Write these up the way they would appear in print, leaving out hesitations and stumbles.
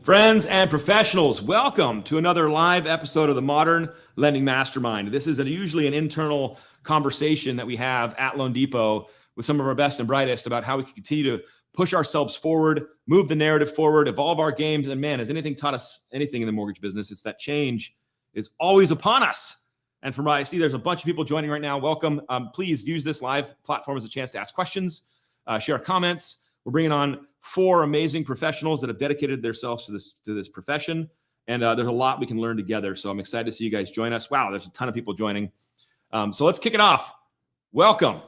Friends and professionals, welcome to another live episode of the Modern Lending Mastermind. This is usually an internal conversation that we have at Loan Depot with some of our best and brightest about how we can continue to push ourselves forward, move the narrative forward, evolve our games. And man, has anything taught us anything in the mortgage business, it's that change is always upon us. And from what I see, there's a bunch of people joining right now. Welcome. Please use this live platform as a chance to ask questions, share comments. We're bringing on 4 amazing professionals that have dedicated themselves to this profession. And there's a lot we can learn together. So I'm excited to see you guys join us. Wow, there's a ton of people joining. So let's kick it off. Welcome.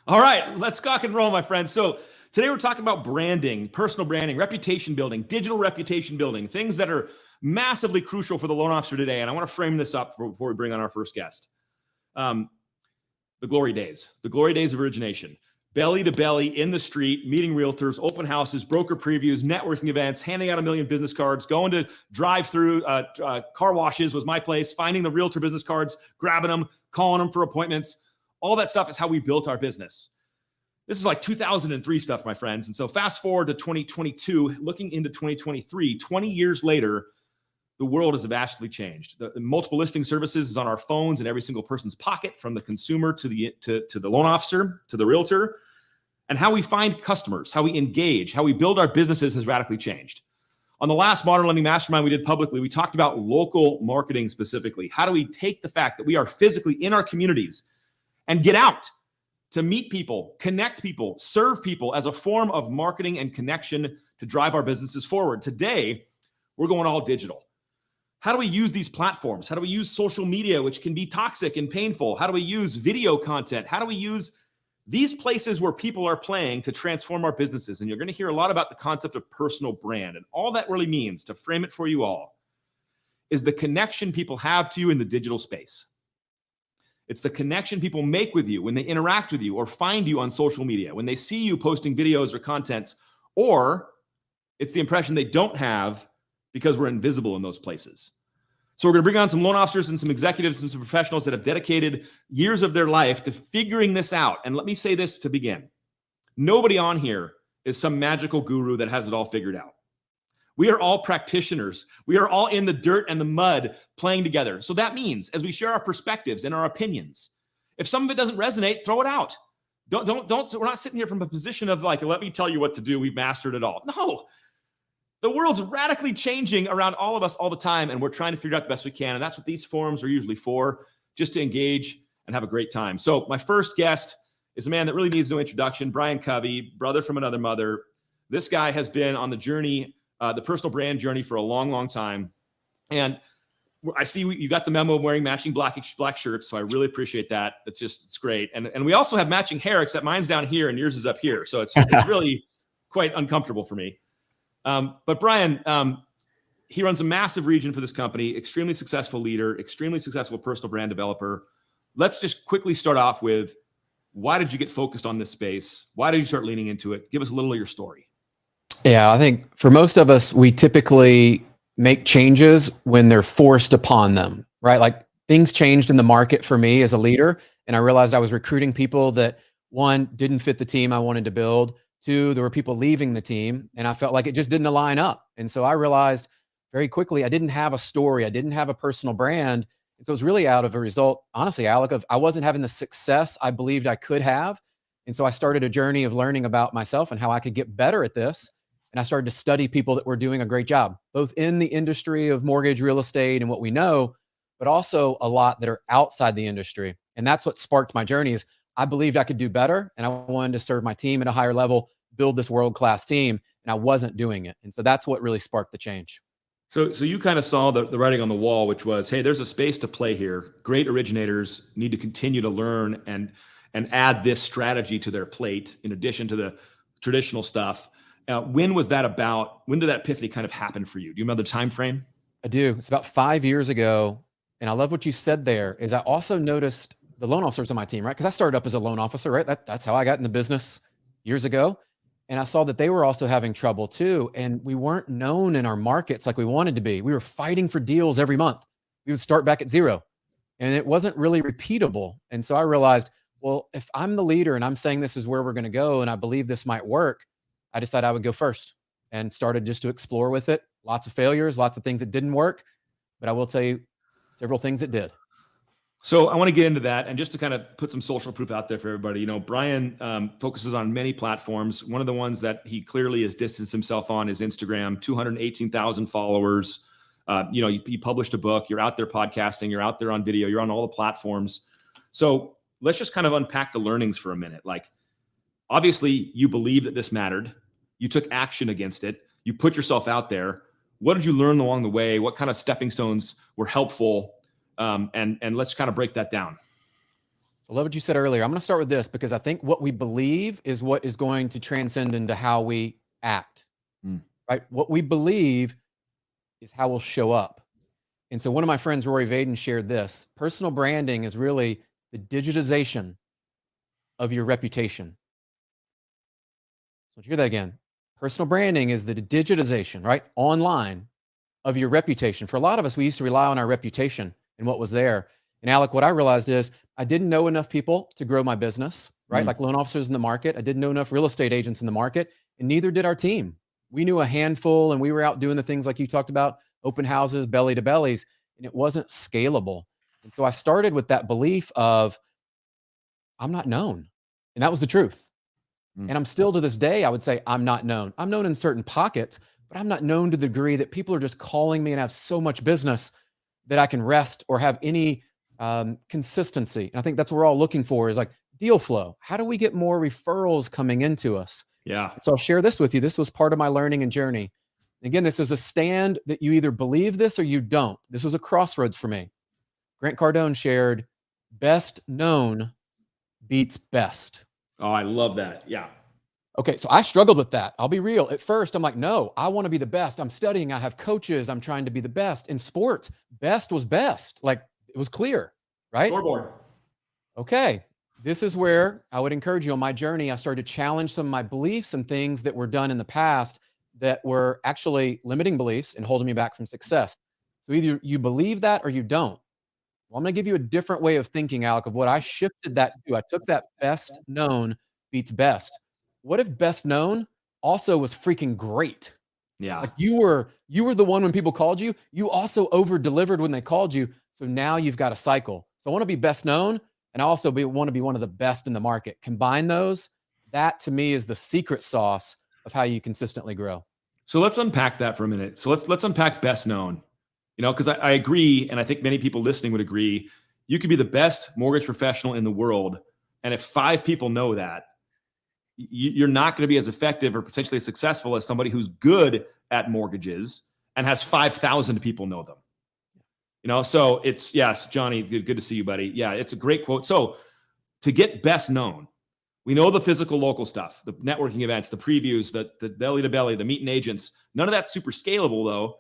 All right, let's cock and roll, my friends. So today we're talking about branding, personal branding, reputation building, digital reputation building, things that are massively crucial for the loan officer today. And I want to frame this up before we bring on our first guest. The glory days of origination, belly to belly in the street, meeting realtors, open houses, broker previews, networking events, handing out 1 million business cards, going to drive-through car washes was my place, finding the realtor business cards, grabbing them, calling them for appointments. All that stuff is how we built our business. This is like 2003 stuff, my friends. And so fast forward to 2022, looking into 2023, 20 years later, the world has vastly changed. The multiple listing services is on our phones in every single person's pocket, from the consumer to the loan officer, to the realtor. And how we find customers, how we engage, how we build our businesses has radically changed. On the last Modern Lending Mastermind we did publicly, we talked about local marketing specifically. How do we take the fact that we are physically in our communities and get out to meet people, connect people, serve people as a form of marketing and connection to drive our businesses forward. Today, we're going all digital. How do we use these platforms? How do we use social media, which can be toxic and painful? How do we use video content? How do we use these places where people are playing to transform our businesses? And you're going to hear a lot about the concept of personal brand. And all that really means, to frame it for you all, is the connection people have to you in the digital space. It's the connection people make with you when they interact with you or find you on social media, when they see you posting videos or contents, or it's the impression they don't have because we're invisible in those places. So we're going to bring on some loan officers and some executives and some professionals that have dedicated years of their life to figuring this out. And let me say this to begin. Nobody on here is some magical guru that has it all figured out. We are all practitioners. We are all in the dirt and the mud playing together. So that means as we share our perspectives and our opinions, if some of it doesn't resonate, throw it out. Don't, we're not sitting here from a position of like, let me tell you what to do. We've mastered it all. No, the world's radically changing around all of us all the time. And we're trying to figure out the best we can. And that's what these forums are usually for, just to engage and have a great time. So my first guest is a man that really needs no introduction, Brian Covey, brother from another mother. This guy has been on the journey, the personal brand journey, for a long, long time. And I see you got the memo of wearing matching black shirts. So I really appreciate that. It's great. And we also have matching hair, except mine's down here and yours is up here. So it's really quite uncomfortable for me. But Brian, he runs a massive region for this company, extremely successful leader, extremely successful personal brand developer. Let's just quickly start off with, why did you get focused on this space? Why did you start leaning into it? Give us a little of your story. Yeah, I think for most of us, we typically make changes when they're forced upon them, right? Like things changed in the market for me as a leader, and I realized I was recruiting people that, 1, didn't fit the team I wanted to build. 2, there were people leaving the team, and I felt like it just didn't align up. And so I realized very quickly I didn't have a story. I didn't have a personal brand. And so it was really out of a result, honestly, Alec, of I wasn't having the success I believed I could have. And so I started a journey of learning about myself and how I could get better at this. And I started to study people that were doing a great job, both in the industry of mortgage, real estate, and what we know, but also a lot that are outside the industry. And that's what sparked my journey. Is I believed I could do better, and I wanted to serve my team at a higher level, build this world-class team, and I wasn't doing it. And so that's what really sparked the change. So you kind of saw the writing on the wall, which was, hey, there's a space to play here. Great originators need to continue to learn and add this strategy to their plate in addition to the traditional stuff. When was that about? When did that epiphany kind of happen for you? Do you remember the time frame? I do. It's about 5 years ago. And I love what you said there is I also noticed the loan officers on my team, right? Because I started up as a loan officer, right? That's how I got in the business years ago. And I saw that they were also having trouble too. And we weren't known in our markets like we wanted to be. We were fighting for deals every month. We would start back at zero and it wasn't really repeatable. And so I realized, well, if I'm the leader and I'm saying this is where we're going to go and I believe this might work, I decided I would go first and started just to explore with it. Lots of failures, lots of things that didn't work, but I will tell you several things that did. So I want to get into that, and just to kind of put some social proof out there for everybody. Brian focuses on many platforms. One of the ones that he clearly has distanced himself on is Instagram. 218,000 followers. You published a book. You're out there podcasting. You're out there on video. You're on all the platforms. So let's just kind of unpack the learnings for a minute. Like, obviously, you believe that this mattered. You took action against it. You put yourself out there. What did you learn along the way? What kind of stepping stones were helpful? And let's kind of break that down. I love what you said earlier. I'm going to start with this because I think what we believe is what is going to transcend into how we act, right? What we believe is how we'll show up. And so one of my friends, Rory Vaden, shared this. Personal branding is really the digitization of your reputation. So hear that again. Personal branding is the digitization, right? Online of your reputation. For a lot of us, we used to rely on our reputation and what was there. And Alec, what I realized is I didn't know enough people to grow my business, right? Like loan officers in the market. I didn't know enough real estate agents in the market, and neither did our team. We knew a handful, and we were out doing the things like you talked about, open houses, belly to bellies, and it wasn't scalable. And so I started with that belief of I'm not known. And that was the truth. And I'm still to this day, I would say I'm not known. I'm known in certain pockets, but I'm not known to the degree that people are just calling me and have so much business that I can rest or have any consistency. And I think that's what we're all looking for is like deal flow. How do we get more referrals coming into us? Yeah. So I'll share this with you. This was part of my learning and journey. Again, this is a stand that you either believe this or you don't. This was a crossroads for me. Grant Cardone shared, best known beats best. Oh, I love that. Yeah. Okay, so I struggled with that. I'll be real. At first, I'm like, no, I want to be the best. I'm studying. I have coaches. I'm trying to be the best. In sports, best was best. Like, it was clear, right? Scoreboard. Okay, this is where I would encourage you on my journey. I started to challenge some of my beliefs and things that were done in the past that were actually limiting beliefs and holding me back from success. So either you believe that or you don't. Well, I'm going to give you a different way of thinking, Alec, of what I shifted that to. I took that best known beats best. What if best known also was freaking great? Yeah. Like you were the one when people called you, you also over delivered when they called you. So now you've got a cycle. So I want to be best known and I also want to be one of the best in the market. Combine those. That to me is the secret sauce of how you consistently grow. So let's unpack that for a minute. So let's unpack best known. Because I agree, and I think many people listening would agree, you could be the best mortgage professional in the world. And if 5 people know that, you're not going to be as effective or potentially as successful as somebody who's good at mortgages and has 5,000 people know them. So it's, yes, Johnny, good to see you, buddy. Yeah, it's a great quote. So to get best known, we know the physical local stuff, the networking events, the previews, the belly to belly, the meeting agents. None of that's super scalable though.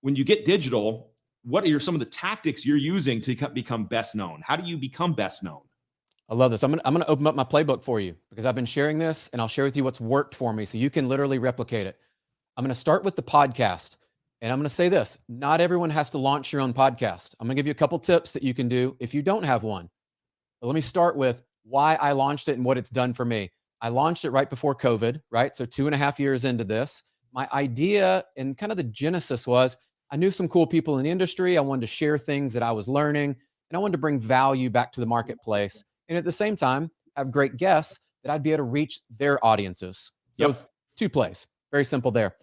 When you get digital, what are some of the tactics you're using to become best known? How do you become best known? I love this. I'm going to open up my playbook for you because I've been sharing this and I'll share with you what's worked for me so you can literally replicate it. I'm going to start with the podcast and I'm going to say this. Not everyone has to launch your own podcast. I'm going to give you a couple tips that you can do if you don't have one. But let me start with why I launched it and what it's done for me. I launched it right before COVID, right? So 2.5 years into this. My idea and kind of the genesis was I knew some cool people in the industry. I wanted to share things that I was learning and I wanted to bring value back to the marketplace. And at the same time, have great guests that I'd be able to reach their audiences. So it's 2 plays. Very simple there.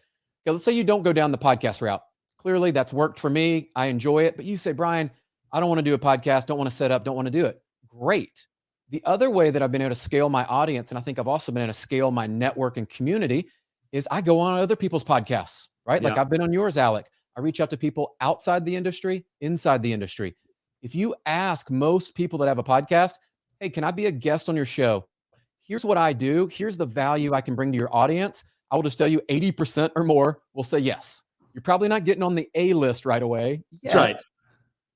Okay, let's say you don't go down the podcast route. Clearly that's worked for me. I enjoy it. But you say, Brian, I don't want to do a podcast. Don't want to set up. Don't want to do it. Great. The other way that I've been able to scale my audience, and I think I've also been able to scale my network and community, is I go on other people's podcasts, right? Yeah. Like I've been on yours, Alec. I reach out to people outside the industry, inside the industry. If you ask most people that have a podcast, hey, can I be a guest on your show? Here's what I do. Here's the value I can bring to your audience. I will just tell you 80% or more will say yes. You're probably not getting on the A list right away That's right.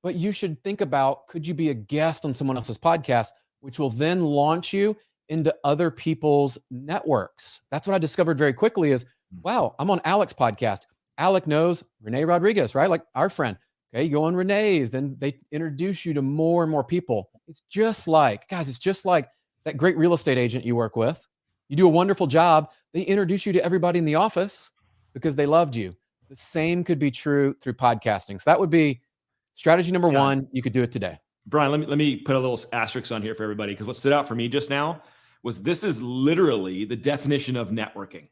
but you should think about, could you be a guest on someone else's podcast, which will then launch you into other people's networks. That's what I discovered very quickly is, wow, I'm on Alec's podcast. Alec knows Renee Rodriguez, right? Like our friend. Okay, you go on Renee's, then they introduce you to more and more people. It's just like that great real estate agent you work with. You do a wonderful job. They introduce you to everybody in the office because they loved you. The same could be true through podcasting. So that would be strategy number one. You could do it today. Brian, let me put a little asterisk on here for everybody, because what stood out for me just now was this is literally the definition of networking.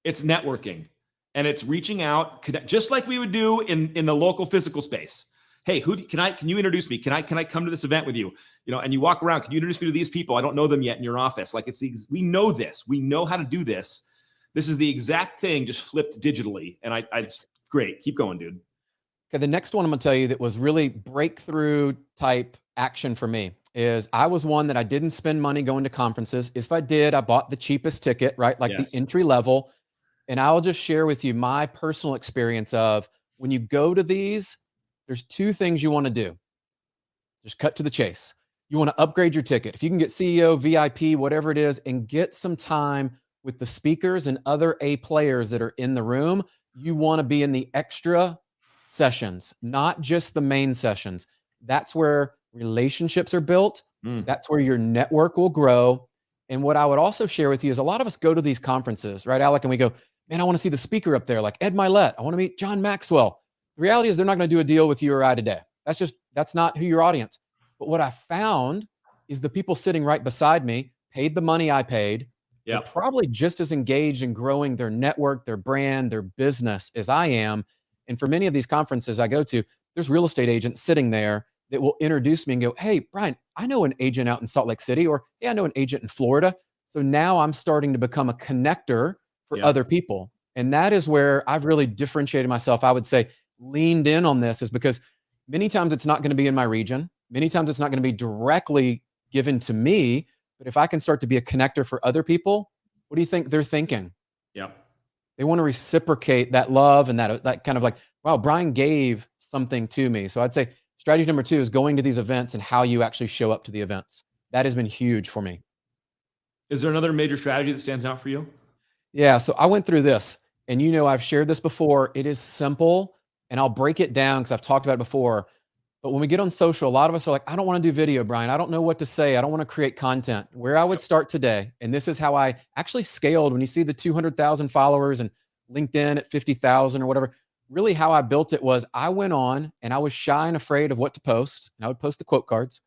It's networking, and it's reaching out, just like we would do in the local physical space. Hey, can you introduce me? Can I come to this event with you? And you walk around, can you introduce me to these people? I don't know them yet in your office. Like we know this. We know how to do this. This is the exact thing, just flipped digitally. And it's great. Keep going, dude. Okay, the next one I'm going to tell you that was really breakthrough type action for me is I was one that I didn't spend money going to conferences. If I did, I bought the cheapest ticket, right? Like the entry level. And I'll just share with you my personal experience of when you go to these, there's two things you want to do. Just cut to the chase. You want to upgrade your ticket. If you can get CEO, VIP, whatever it is, and get some time with the speakers and other A players that are in the room, you want to be in the extra sessions, not just the main sessions. That's where relationships are built. That's where your network will grow. And what I would also share with you is a lot of us go to these conferences, right, Alec? And we go, man, I want to see the speaker up there, like Ed Milet. I want to meet John Maxwell. The reality is they're not going to do a deal with you or I today. That's not who your audience. But what I found is the people sitting right beside me paid the money I paid. They're probably just as engaged in growing their network, their brand, their business as I am. And for many of these conferences I go to, there's real estate agents sitting there that will introduce me and go, hey, Brian, I know an agent out in Salt Lake City, or hey, I know an agent in Florida. So now I'm starting to become a connector for other people. And that is where I've really differentiated myself. I would say leaned in on this is because many times it's not going to be in my region. Many times it's not going to be directly given to me. But if I can start to be a connector for other people, what do you think they're thinking? They want to reciprocate that love and that kind of like, wow, Brian gave something to me. So I'd say strategy number 2 is going to these events and how you actually show up to the events. That has been huge for me. Is there another major strategy that stands out for you? Yeah. So I went through this, and I've shared this before. It is simple, and I'll break it down because I've talked about it before. But when we get on social, a lot of us are like, I don't want to do video, Brian. I don't know what to say. I don't want to create content. Where I would start today, and this is how I actually scaled when you see the 200,000 followers and LinkedIn at 50,000 or whatever, really how I built it was I went on and I was shy and afraid of what to post, and I would post the quote cards.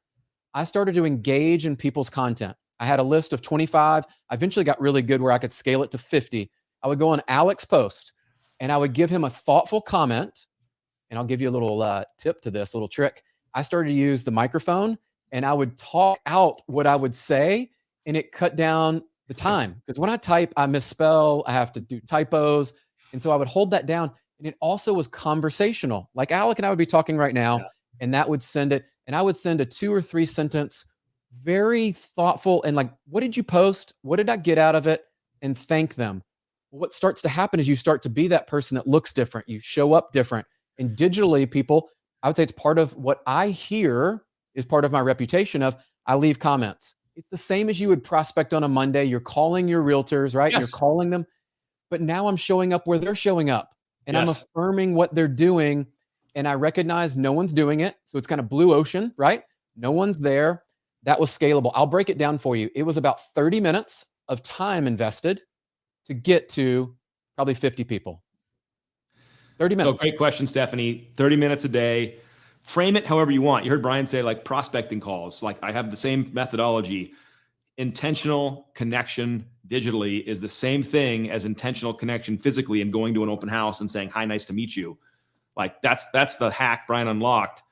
I started to engage in people's content. I had a list of 25. I eventually got really good where I could scale it to 50. I would go on Alec's post and I would give him a thoughtful comment. And I'll give you a little tip to this, little trick. I started to use the microphone and I would talk out what I would say, and it cut down the time. Because when I type, I misspell, I have to do typos. And so I would hold that down. And it also was conversational. Like Alec and I would be talking right now, and that would send it. And I would send a 2 or 3 sentence, very thoughtful, and like, what did you post? What did I get out of it? And thank them. What starts to happen is you start to be that person that looks different. You show up different. And digitally, people, I would say it's part of what I hear is part of my reputation of I leave comments. It's the same as you would prospect on a Monday. You're calling your realtors, right? You're calling them. But now I'm showing up where they're showing up. And I'm affirming what they're doing. And I recognize no one's doing it. So it's kind of blue ocean, right? No one's there. That was scalable. I'll break it down for you. It was about 30 minutes of time invested to get to probably 50 people. 30 minutes. So great question, Stephanie. 30 minutes a day. Frame it however you want. You heard Brian say like prospecting calls. Like I have the same methodology. Intentional connection digitally is the same thing as intentional connection physically and going to an open house and saying, hi, nice to meet you. Like that's the hack Brian unlocked,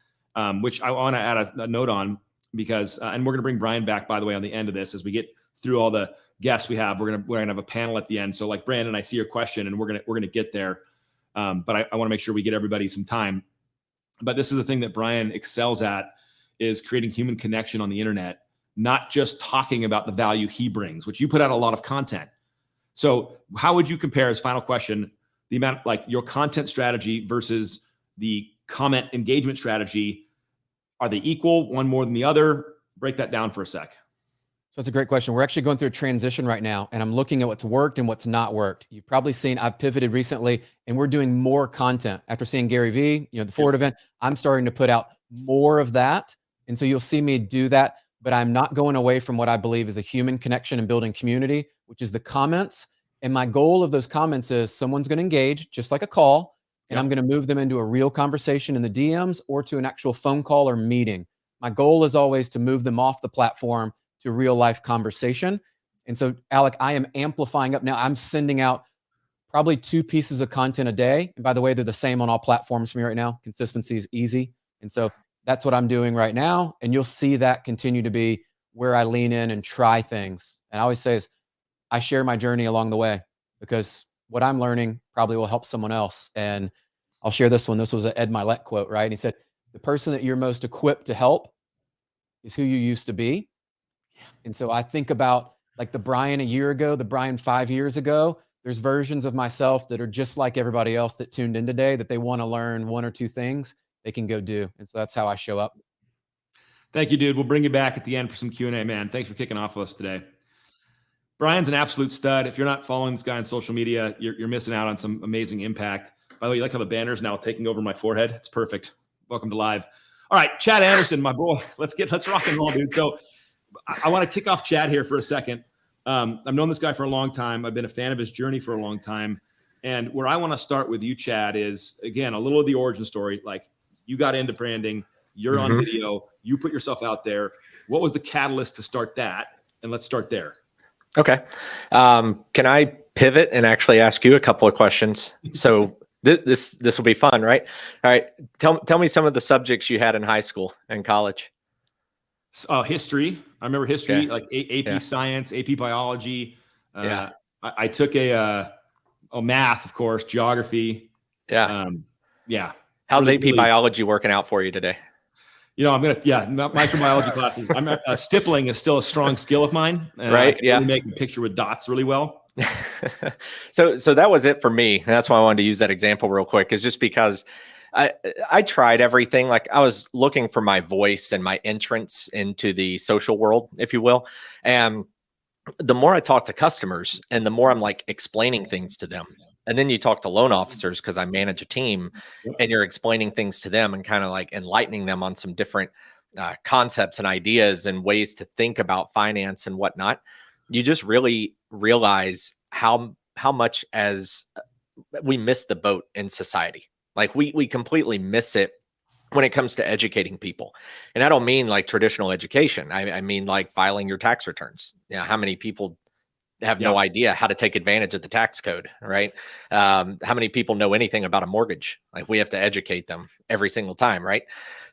which I want to add a note on because, and we're going to bring Brian back, by the way, on the end of this, as we get through all the guests we have, we're going to have a panel at the end. So like Brandon, I see your question and we're going to get there. But I want to make sure we get everybody some time. But this is the thing that Brian excels at, is creating human connection on the internet, not just talking about the value he brings, which you put out a lot of content. So how would you compare, as final question, the amount, like your content strategy versus the comment engagement strategy? Are they equal, one more than the other? Break that down for a sec. So it's a great question. We're actually going through a transition right now, and I'm looking at what's worked and what's not worked. You've probably seen I've pivoted recently, and we're doing more content. After seeing Gary Vee, the Ford event, I'm starting to put out more of that. And so you'll see me do that, but I'm not going away from what I believe is a human connection and building community, which is the comments. And my goal of those comments is someone's going to engage just like a call, and I'm going to move them into a real conversation in the DMs or to an actual phone call or meeting. My goal is always to move them off the platform to real life conversation. And so, Alec, I am amplifying up now. I'm sending out probably 2 pieces of content a day. And by the way, they're the same on all platforms for me right now. Consistency is easy. And so that's what I'm doing right now. And you'll see that continue to be where I lean in and try things. And I always say is I share my journey along the way, because what I'm learning probably will help someone else. And I'll share this one. This was an Ed Milet quote, right? And he said, the person that you're most equipped to help is who you used to be. And so I think about like the Brian a year ago, the Brian 5 years ago. There's versions of myself that are just like everybody else that tuned in today, that they want to learn 1 or 2 things they can go do. And so that's how I show up. Thank you, dude. We'll bring you back at the end for some Q&A, man. Thanks for kicking off with us today. Brian's an absolute stud. If you're not following this guy on social media, you're missing out on some amazing impact. By the way, you like how the banner's now taking over my forehead? It's perfect. Welcome to live. All right, Chad Anderson, my boy. Let's rock and roll, dude. So I want to kick off Chad here for a second. I've known this guy for a long time. I've been a fan of his journey for a long time. And where I want to start with you, Chad, is, again, a little of the origin story. Like, you got into branding, you're on video, you put yourself out there. What was the catalyst to start that? And let's start there. Okay. Can I pivot and actually ask you a couple of questions? So this will be fun, right? All right. Tell me some of the subjects you had in high school and college. History. I remember history, Okay. like AP science, AP biology. Yeah. I took math, of course, geography. Yeah. Yeah. How's really, AP biology working out for you today? Microbiology classes. Stippling is still a strong skill of mine. Right. I can really make the picture with dots really well. So that was it for me. And that's why I wanted to use that example real quick, is just because I tried everything. Like, I was looking for my voice and my entrance into the social world, if you will. And the more I talk to customers and the more I'm like explaining things to them. And then you talk to loan officers, because I manage a team, and you're explaining things to them and kind of like enlightening them on some different concepts and ideas and ways to think about finance and whatnot. You just really realize how much as we miss the boat in society. Like, we completely miss it when it comes to educating people. And I don't mean like traditional education. I mean like filing your tax returns. How many people have no idea how to take advantage of the tax code, right? How many people know anything about a mortgage? Like, we have to educate them every single time, right?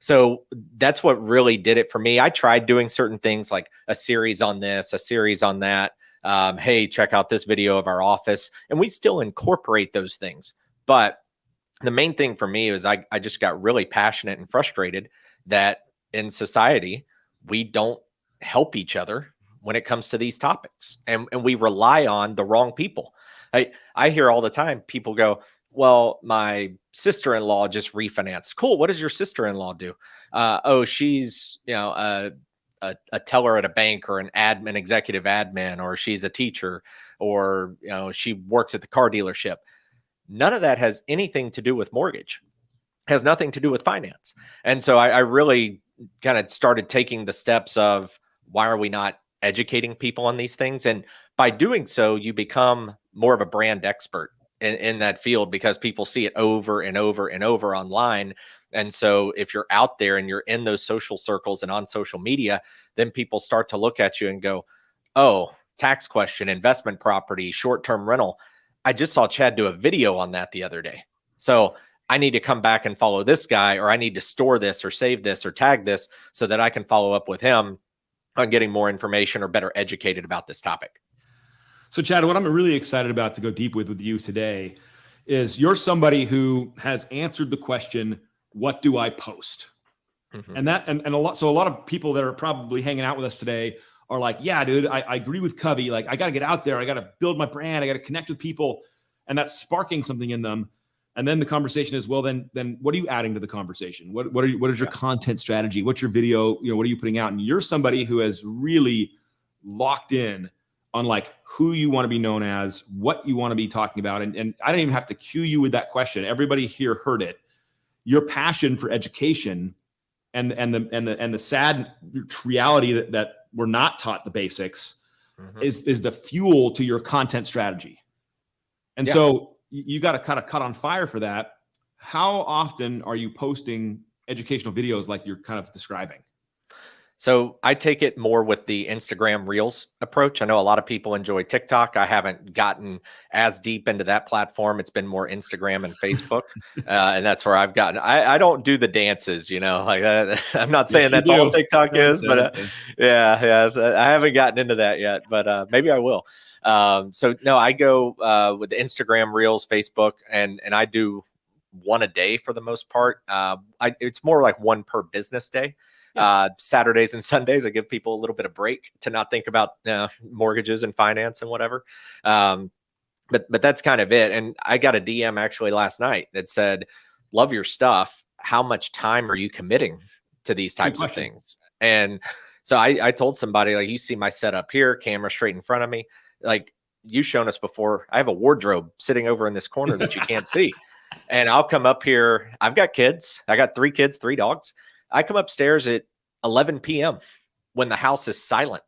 So that's what really did it for me. I tried doing certain things, like a series on this, a series on that. Hey, check out this video of our office. And we still incorporate those things. But the main thing for me was I just got really passionate and frustrated that in society, we don't help each other when it comes to these topics, and we rely on the wrong people. I hear all the time people go, well, my sister-in-law just refinanced. Cool. What does your sister-in-law do? Oh, she's, a teller at a bank, or an executive admin, or she's a teacher, or, she works at the car dealership. None of that has anything to do with mortgage. It has nothing to do with finance. And so I really kind of started taking the steps of, why are we not educating people on these things? And by doing so, you become more of a brand expert in that field, because people see it over and over and over online. And so if you're out there and you're in those social circles and on social media, then people start to look at you and go, oh, tax question, investment property, short-term rental. I just saw Chad do a video on that the other day. So I need to come back and follow this guy, or I need to store this or save this or tag this so that I can follow up with him on getting more information or better educated about this topic. So, Chad, what I'm really excited about to go deep with you today is you're somebody who has answered the question, what do I post? And a lot of people that are probably hanging out with us today are like, yeah, dude, I agree with Covey. Like, I got to get out there. I got to build my brand. I got to connect with people. And that's sparking something in them. And then the conversation is, well, then what are you adding to the conversation? What is your content strategy? What's your video? What are you putting out? And you're somebody who has really locked in on like who you want to be known as, what you want to be talking about. And I don't even have to cue you with that question. Everybody here heard it. Your passion for education and the sad reality that we're not taught the basics is the fuel to your content strategy. And so you got to kind of cut on fire for that. How often are you posting educational videos like you're kind of describing? So I take it more with the Instagram Reels approach. I know a lot of people enjoy TikTok. I haven't gotten as deep into that platform. It's been more Instagram and Facebook. And that's where I've gotten, I don't do the dances, like I'm not saying that's all TikTok is, but so I haven't gotten into that yet, but maybe I will. So no, I go with the Instagram Reels, Facebook, and I do one a day for the most part. It's more like one per business day. Saturdays and Sundays, I give people a little bit of break to not think about mortgages and finance and whatever. But that's kind of it. And I got a DM actually last night that said, love your stuff. How much time are you committing to these types of things? And so I told somebody, like, you see my setup here, camera straight in front of me. Like, you've shown us before, I have a wardrobe sitting over in this corner that you can't see. And I'll come up here. I've got kids. I got 3 kids, 3 dogs. I come upstairs at 11 p.m. when the house is silent,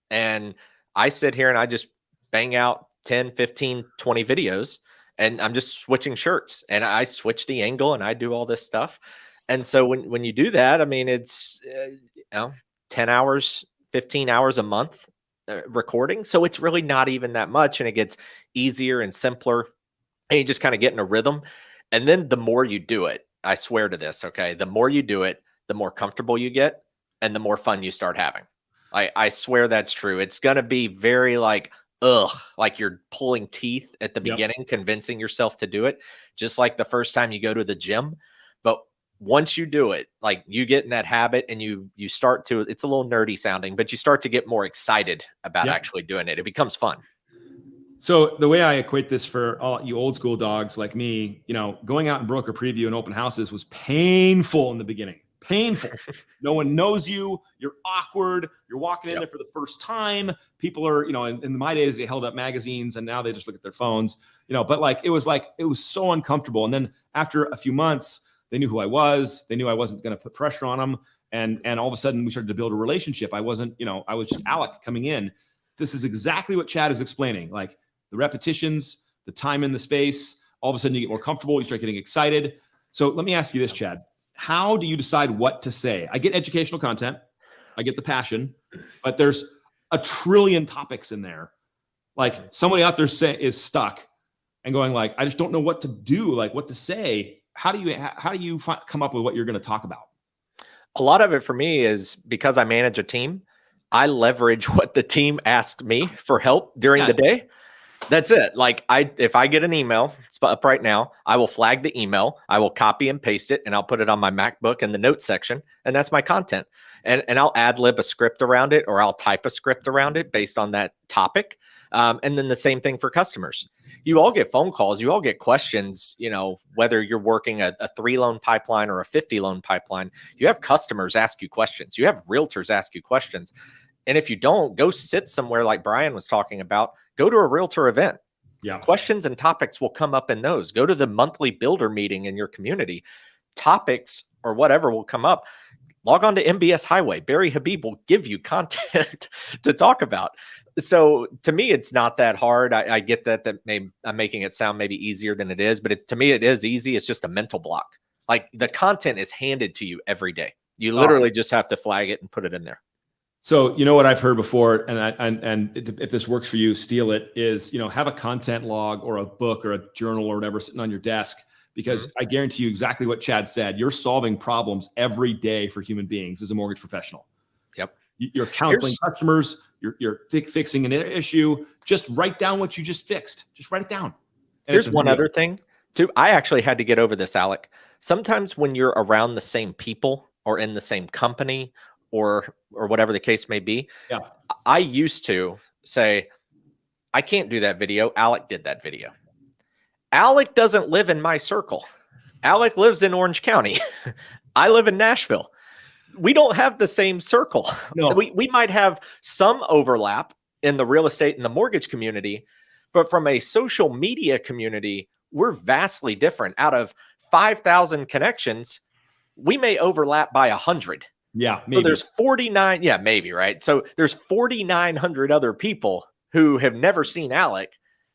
and I sit here and I just bang out 10, 15, 20 videos, and I'm just switching shirts, and I switch the angle and I do all this stuff. And so when you do that, I mean, it's 10 hours, 15 hours a month recording. So it's really not even that much, and it gets easier and simpler, and you just kind of get in a rhythm. And then the more you do it, I swear to this, okay, the more you do it, the more comfortable you get and the more fun you start having. I swear that's true. It's going to be very like you're pulling teeth at the beginning, convincing yourself to do it, just like the first time you go to the gym. But once you do it, like, you get in that habit and you start to, it's a little nerdy sounding, but you start to get more excited about actually doing it. It becomes fun. So the way I equate this for all you old school dogs like me, going out and broker preview and open houses was painful in the beginning. Painful. No one knows you. You're awkward. You're walking in there for the first time. People are, in my days, they held up magazines, and now they just look at their phones, but it was so uncomfortable. And then after a few months, they knew who I was. They knew I wasn't going to put pressure on them. And all of a sudden we started to build a relationship. I wasn't, I was just Alec coming in. This is exactly what Chad is explaining. Like, the repetitions, the time in the space, all of a sudden you get more comfortable. You start getting excited. So let me ask you this, Chad. How do you decide what to say? I get educational content. I get the passion, but there's a trillion topics in there. Like, somebody out there is stuck and going like, I just don't know what to do, like what to say. How do you come up with what you're going to talk about? A lot of it for me is because I manage a team. I leverage what the team asks me for help during the day. That's it. Like, if I get an email, it's up right now, I will flag the email. I will copy and paste it, and I'll put it on my MacBook in the notes section, and that's my content. And I'll ad lib a script around it, or I'll type a script around it based on that topic. And then the same thing for customers. You all get phone calls. You all get questions, whether you're working a 3-loan pipeline or a 50-loan pipeline. You have customers ask you questions. You have realtors ask you questions. And if you don't, go sit somewhere like Brian was talking about. Go to a realtor event. Yeah. Questions and topics will come up in those. Go to the monthly builder meeting in your community. Topics or whatever will come up. Log on to MBS Highway. Barry Habib will give you content to talk about. So to me, it's not that hard. I get that I'm making it sound maybe easier than it is, but to me, it is easy. It's just a mental block. Like, the content is handed to you every day. You literally just have to flag it and put it in there. So, what I've heard before, and if this works for you, steal it, is, have a content log or a book or a journal or whatever sitting on your desk, because I guarantee you exactly what Chad said. You're solving problems every day for human beings as a mortgage professional. Yep. You're counseling customers. You're fixing an issue. Just write down what you just fixed. Just write it down. And here's one other thing Two, I actually had to get over this, Alec. Sometimes when you're around the same people or in the same company or whatever the case may be, Yeah. I used to say, I can't do that video. Alec did that video. Alec doesn't live in my circle. Alec lives in Orange County. I live in Nashville. We don't have the same circle. No. We might have some overlap in the real estate and the mortgage community, but from a social media community, we're vastly different. Out of 5,000 connections, we may overlap by 100. Yeah, maybe. So there's 49. Yeah, maybe, right? So there's 4,900 other people who have never seen Alec.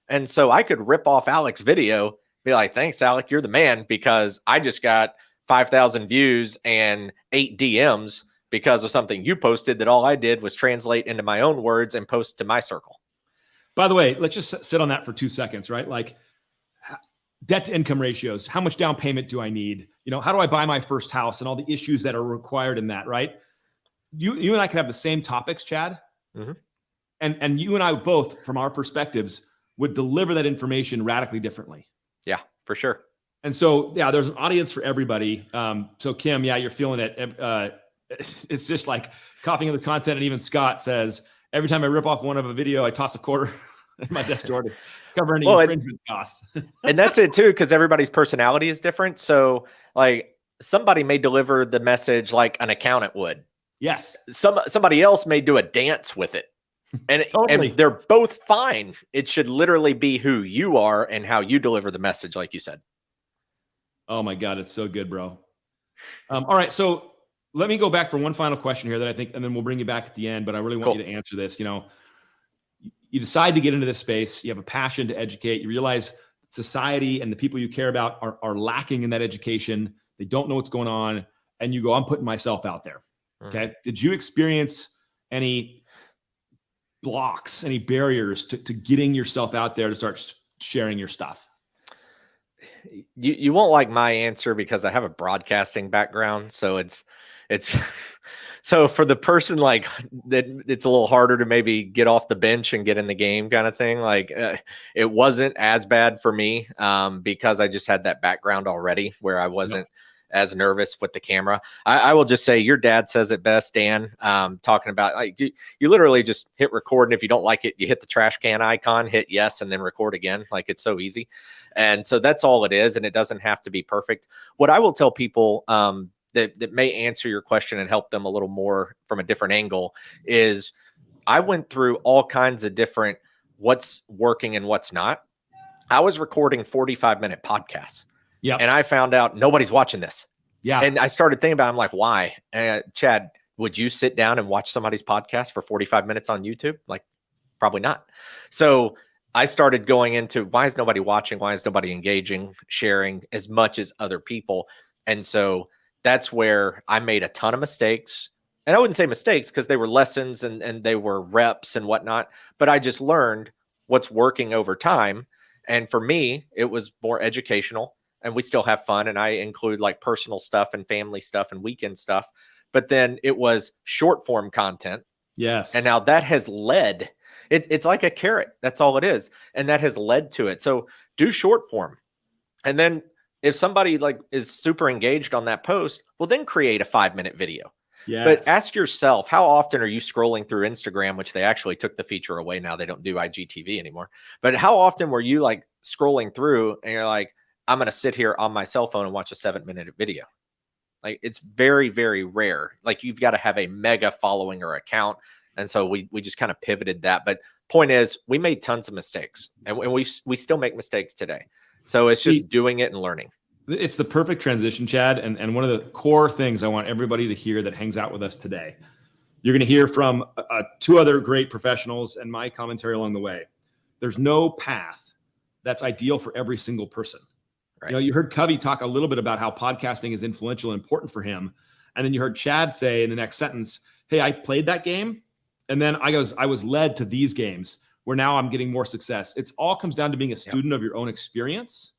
And so I could rip off Alec's video, be like, thanks, Alec, you're the man, because I just got 5,000 views and 8 DMs because of something you posted that all I did was translate into my own words and post to my circle. By the way, let's just sit on that for 2 seconds, right? Like debt to income ratios. How much down payment do I need? You know, how do I buy my first house and all the issues that are required in that, right? You and I can have the same topics, Chad. Mm-hmm. And you and I both, from our perspectives, would deliver that information radically differently. Yeah, for sure. And so, yeah, there's an audience for everybody. So Kim, yeah, you're feeling it. It's just like copying the content. And even Scott says, every time I rip off one of a video, I toss a quarter in my desk drawer to cover any infringement costs. And that's it too, because everybody's personality is different. So like somebody may deliver the message like an accountant would. Yes. Somebody else may do a dance with it. And, totally. And they're both fine. It should literally be who you are and how you deliver the message, like you said. Oh my God, it's so good, bro. All right, so let me go back for one final question here that I think, and then we'll bring you back at the end, but I really want you to answer this. You know, you decide to get into this space, you have a passion to educate, you realize society and the people you care about are lacking in that education. They don't know what's going on. And you go, I'm putting myself out there. Okay. Did you experience any blocks, any barriers to getting yourself out there to start sharing your stuff? You won't like my answer because I have a broadcasting background. So it's so for the person like that, it's a little harder to maybe get off the bench and get in the game kind of thing. Like it wasn't as bad for me because I just had that background already where I wasn't as nervous with the camera. I will just say your dad says it best, Dan, talking about like you literally just hit record. And if you don't like it, you hit the trash can icon, hit yes, and then record again. Like it's so easy. And so that's all it is. And it doesn't have to be perfect. What I will tell people that may answer your question and help them a little more from a different angle is I went through all kinds of different what's working and what's not. I was recording 45-minute podcasts. Yeah. And I found out nobody's watching this. Yeah. And I started thinking about it. I'm like, why? Chad, would you sit down and watch somebody's podcast for 45 minutes on YouTube? Like, probably not. So I started going into why is nobody watching? Why is nobody engaging, sharing as much as other people? And so that's where I made a ton of mistakes. And I wouldn't say mistakes because they were lessons and they were reps and whatnot. But I just learned what's working over time. And for me, it was more educational. And we still have fun. And I include like personal stuff and family stuff and weekend stuff. But then it was short form content. Yes. And now that has led, it's like a carrot. That's all it is. And that has led to it. So do short form. And then if somebody like is super engaged on that post, well, then create a 5-minute video. Yes. But ask yourself, how often are you scrolling through Instagram, which they actually took the feature away. Now they don't do IGTV anymore. But how often were you like scrolling through and you're like, I'm going to sit here on my cell phone and watch a 7-minute video? Like it's very, very rare. Like you've got to have a mega following or account. And so we just kind of pivoted that. But point is we made tons of mistakes and we still make mistakes today. So it's just doing it and learning. It's the perfect transition, Chad. And one of the core things I want everybody to hear that hangs out with us today, you're going to hear from 2 other great professionals and my commentary along the way. There's no path that's ideal for every single person. Right. You know, you heard Covey talk a little bit about how podcasting is influential and important for him. And then you heard Chad say in the next sentence, hey, I played that game. And then I was led to these games where now I'm getting more success. It's all comes down to being a student of your own experience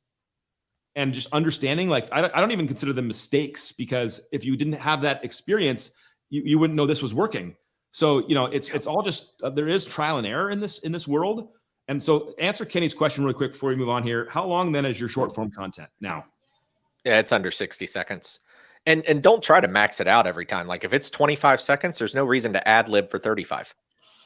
and just understanding, like, I don't even consider them mistakes because if you didn't have that experience, you wouldn't know this was working. So, you know, it's all just, there is trial and error in this world. And so answer Kenny's question really quick before we move on here. How long then is your short form content now? Yeah, it's under 60 seconds. And don't try to max it out every time. Like if it's 25 seconds, there's no reason to ad lib for 35.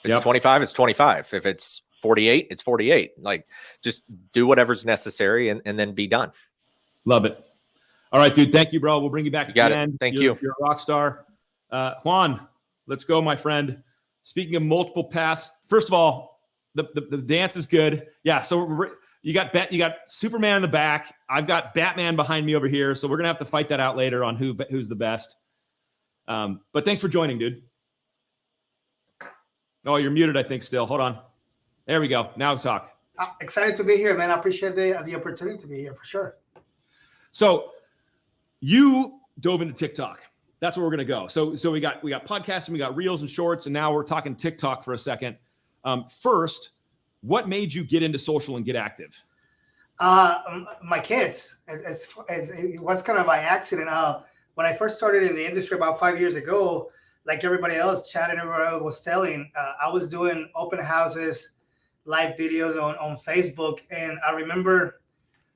If it's 25, it's 25. If it's 48, it's 48. Like just do whatever's necessary and then be done. Love it. All right, dude. Thank you, bro. We'll bring you back again. Thank you. You're a rock star. Juan, let's go, my friend. Speaking of multiple paths, first of all, the dance is good. Yeah. So you got Superman in the back. I've got Batman behind me over here. So we're gonna have to fight that out later on who's the best. But thanks for joining, dude. Oh, you're muted, I think. Still, hold on. There we go. Now talk. I'm excited to be here, man. I appreciate the opportunity to be here for sure. So you dove into TikTok. That's where we're gonna go. So we got podcasting, we got reels and shorts, and now we're talking TikTok for a second. First, what made you get into social and get active? My kids. It was kind of by accident. When I first started in the industry about 5 years ago, like everybody else, Chad and everybody was telling, I was doing open houses, live videos on Facebook, and I remember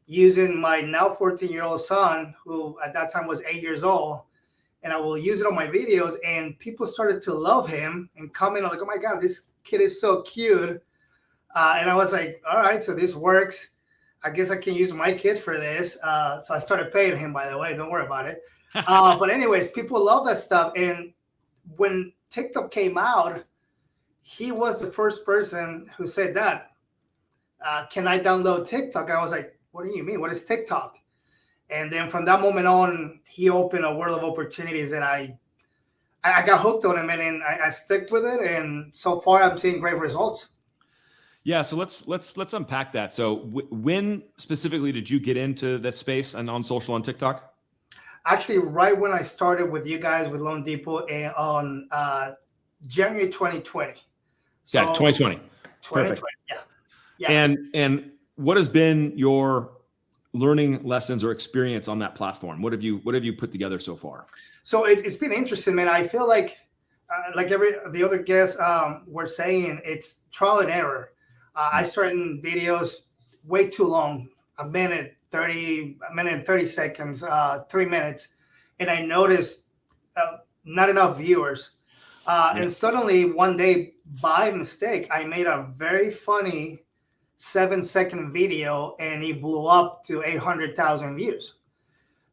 using my now 14-year-old son, who at that time was 8 years old, and I will use it on my videos, and people started to love him and comment on like, oh my God, this kid is so cute. And I was like, all right, so this works. I guess I can use my kid for this. So I started paying him, by the way, don't worry about it. But anyways, people love that stuff. And when TikTok came out, he was the first person who said that, can I download TikTok? I was like, what do you mean? What is TikTok? And then from that moment on, he opened a world of opportunities, and I got hooked on him, and I stuck with it. And so far, I'm seeing great results. Yeah, so let's unpack that. So when specifically did you get into that space and on social on TikTok? Actually, right when I started with you guys with Loan Depot on January 2020. So, yeah, 2020. 2020. Perfect. Yeah. And what has been your learning lessons or experience on that platform? What have you put together so far? So it's been interesting, man. I feel like the other guests were saying, it's trial and error. I started in videos way too long, a minute and 30 seconds, 3 minutes. And I noticed not enough viewers. And suddenly one day, by mistake, I made a very funny 7-second video, and it blew up to 800,000 views.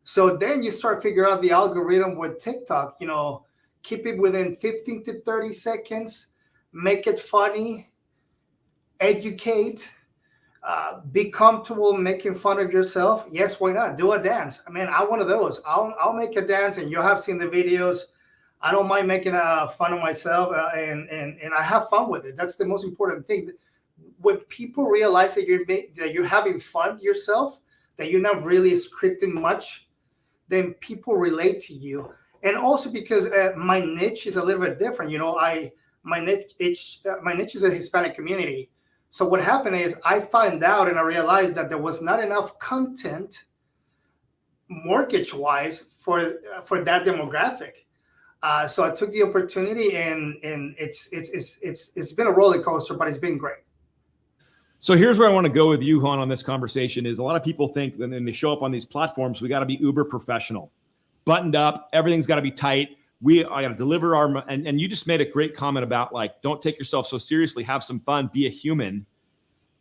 So then you start figuring out the algorithm with TikTok, keep it within 15 to 30 seconds, make it funny, educate, be comfortable making fun of yourself. Yes, why not? Do a dance. I mean, I'm one of those. I'll make a dance, and you have seen the videos. I don't mind making fun of myself, and I have fun with it. That's the most important thing. When people realize that you're having fun yourself, that you're not really scripting much, then people relate to you. And also because my niche is a little bit different. My niche is a Hispanic community. So what happened is I found out and I realized that there was not enough content mortgage-wise for that demographic. So I took the opportunity, and it's been a roller coaster, but it's been great. So here's where I want to go with you, Juan, on this conversation is a lot of people think that when they show up on these platforms, we got to be uber professional, buttoned up. Everything's got to be tight. I got to deliver and you just made a great comment about like, don't take yourself so seriously, have some fun, be a human.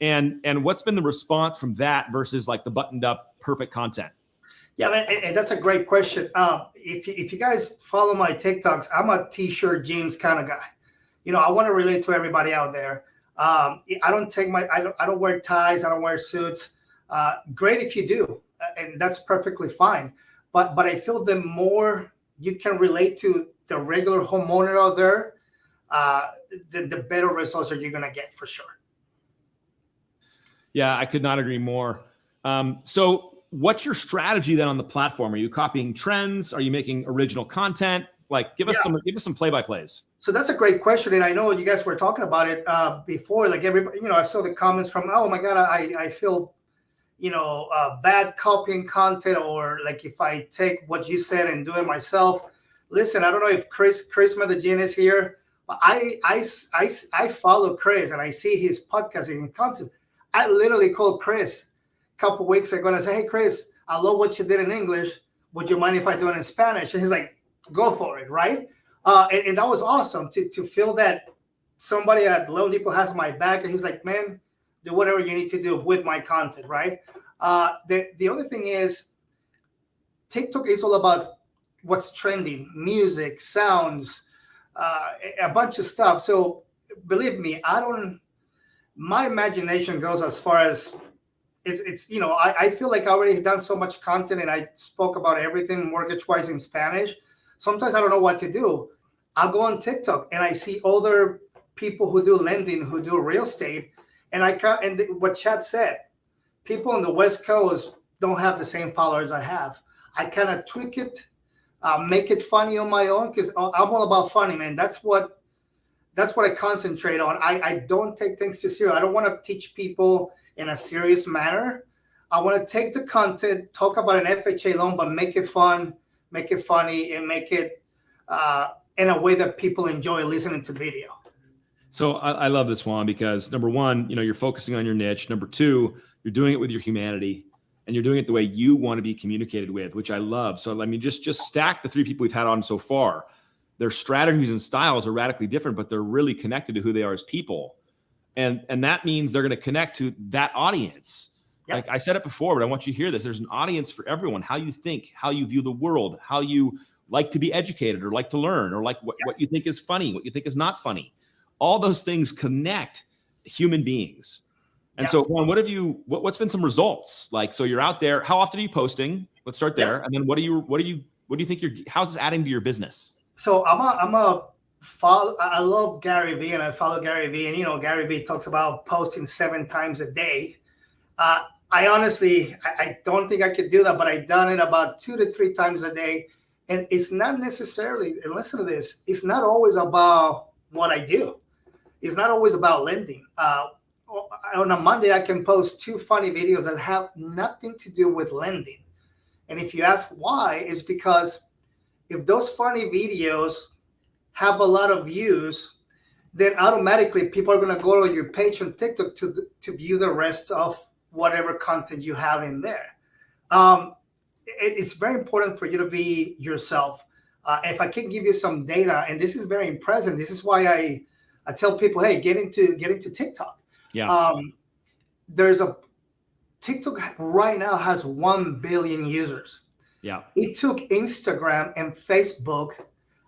And what's been the response from that versus like the buttoned up, perfect content? Yeah, man, and that's a great question. If you guys follow my TikToks, I'm a t-shirt jeans kind of guy. I want to relate to everybody out there. I don't wear ties. I don't wear suits. Great if you do, and that's perfectly fine. But I feel the more you can relate to the regular homeowner out there, the better results are you going to get for sure. Yeah, I could not agree more. So what's your strategy then on the platform? Are you copying trends? Are you making original content? Like give us some play-by-plays. So that's a great question. And I know you guys were talking about it before, like everybody, I saw the comments from, oh my God, I feel, bad copying content, or like if I take what you said and do it myself. Listen, I don't know if Chris Medellin is here. I follow Chris and I see his podcast and content. I literally called Chris a couple weeks ago and I said, "Hey, Chris, I love what you did in English. Would you mind if I do it in Spanish?" And he's like, "Go for it," right? And that was awesome to feel that somebody at Loan Depot has my back, and he's like, "Man, do whatever you need to do with my content," right? The other thing is, TikTok is all about what's trending, music, sounds, a bunch of stuff. So believe me, my imagination goes as far as it's I feel like I already done so much content and I spoke about everything mortgage wise in Spanish. Sometimes I don't know what to do. I'll go on TikTok and I see other people who do lending, who do real estate. And what Chad said, people on the West Coast don't have the same followers I have. I kind of tweak it, make it funny on my own, because I'm all about funny, man. That's what I concentrate on. I don't take things too serious. I don't want to teach people in a serious manner. I want to take the content, talk about an FHA loan, but make it fun, make it funny, and make it in a way that people enjoy listening to video. So I love this, Juan, because number one, you're focusing on your niche. Number two, you're doing it with your humanity, and you're doing it the way you want to be communicated with, which I love. So I mean, just stack the three people we've had on so far. Their strategies and styles are radically different, but they're really connected to who they are as people. And that means they're going to connect to that audience. Yep. Like I said it before, but I want you to hear this. There's an audience for everyone. How you think, how you view the world, how you like to be educated or like to learn, or like what you think is funny, what you think is not funny. All those things connect human beings. And so, Juan, what's been some results? Like, so you're out there, how often are you posting? Let's start there. And then what do you think how's this adding to your business? So I love Gary Vee, and I follow Gary Vee, and Gary Vee talks about posting 7 times a day. I honestly, I don't think I could do that, but I've done it about 2 to 3 times a day. And it's not necessarily, and listen to this, it's not always about what I do. It's not always about lending. On a Monday, I can post 2 funny videos that have nothing to do with lending. And if you ask why, it's because if those funny videos have a lot of views, then automatically people are going to go to your page on TikTok to view the rest of whatever content you have in there. It's very important for you to be yourself. If I can give you some data, and this is very impressive, this is why I tell people, hey, get into TikTok. Yeah. There's TikTok right now has 1 billion users. Yeah. It took Instagram and Facebook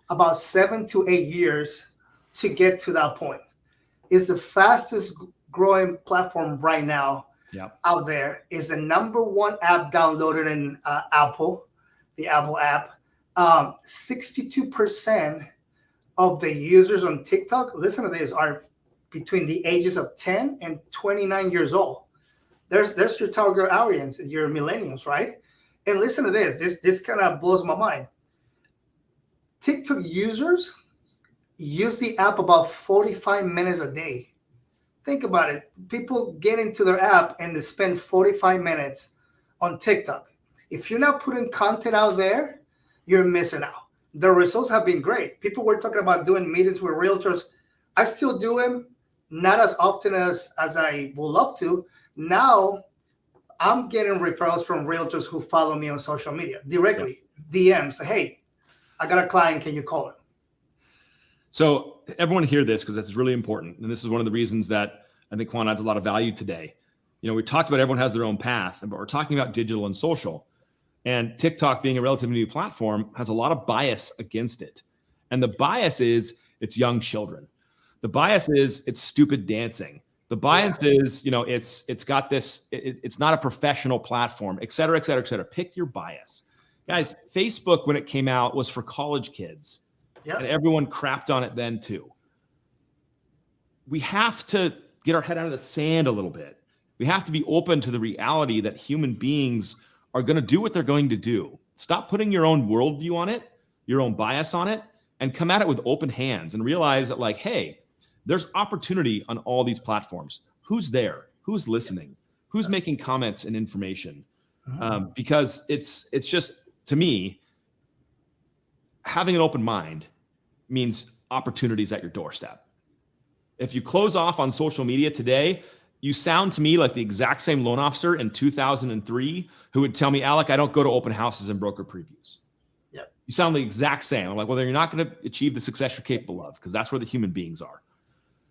about 7 to 8 years to get to that point. It's the fastest growing platform right now out there. It's the #1 app downloaded in Apple, the Apple app. 62% of the users on TikTok, listen to this, are between the ages of 10 and 29 years old. There's your target audience, your millennials, right? And listen to this. This kind of blows my mind. TikTok users use the app about 45 minutes a day. Think about it. People get into their app and they spend 45 minutes on TikTok. If you're not putting content out there, you're missing out. The results have been great. People were talking about doing meetings with realtors. I still do them, not as often as I would love to. Now, I'm getting referrals from realtors who follow me on social media directly, DMs. Hey, I got a client. Can you call him? So everyone hear this, because this is really important. And this is one of the reasons that I think Juan adds a lot of value today. We talked about everyone has their own path, but we're talking about digital and social. And TikTok, being a relatively new platform, has a lot of bias against it. And the bias is it's young children. The bias is it's stupid dancing. The bias is, it's got this, it's not a professional platform, et cetera, et cetera, et cetera. Pick your bias. Guys, Facebook, when it came out, was for college kids. And everyone crapped on it then too. We have to get our head out of the sand a little bit. We have to be open to the reality that human beings are going to do what they're going to do. Stop putting your own worldview on it, your own bias on it, and come at it with open hands and realize that, like, hey, there's opportunity on all these platforms. Who's there? Who's listening? Who's making comments and information? Because it's just, to me, having an open mind means opportunities at your doorstep. If you close off on social media today, you sound to me like the exact same loan officer in 2003 who would tell me, Alec, I don't go to open houses and broker previews. Yep. You sound the exact same. I'm like, well, then you're not going to achieve the success you're capable of, because that's where the human beings are.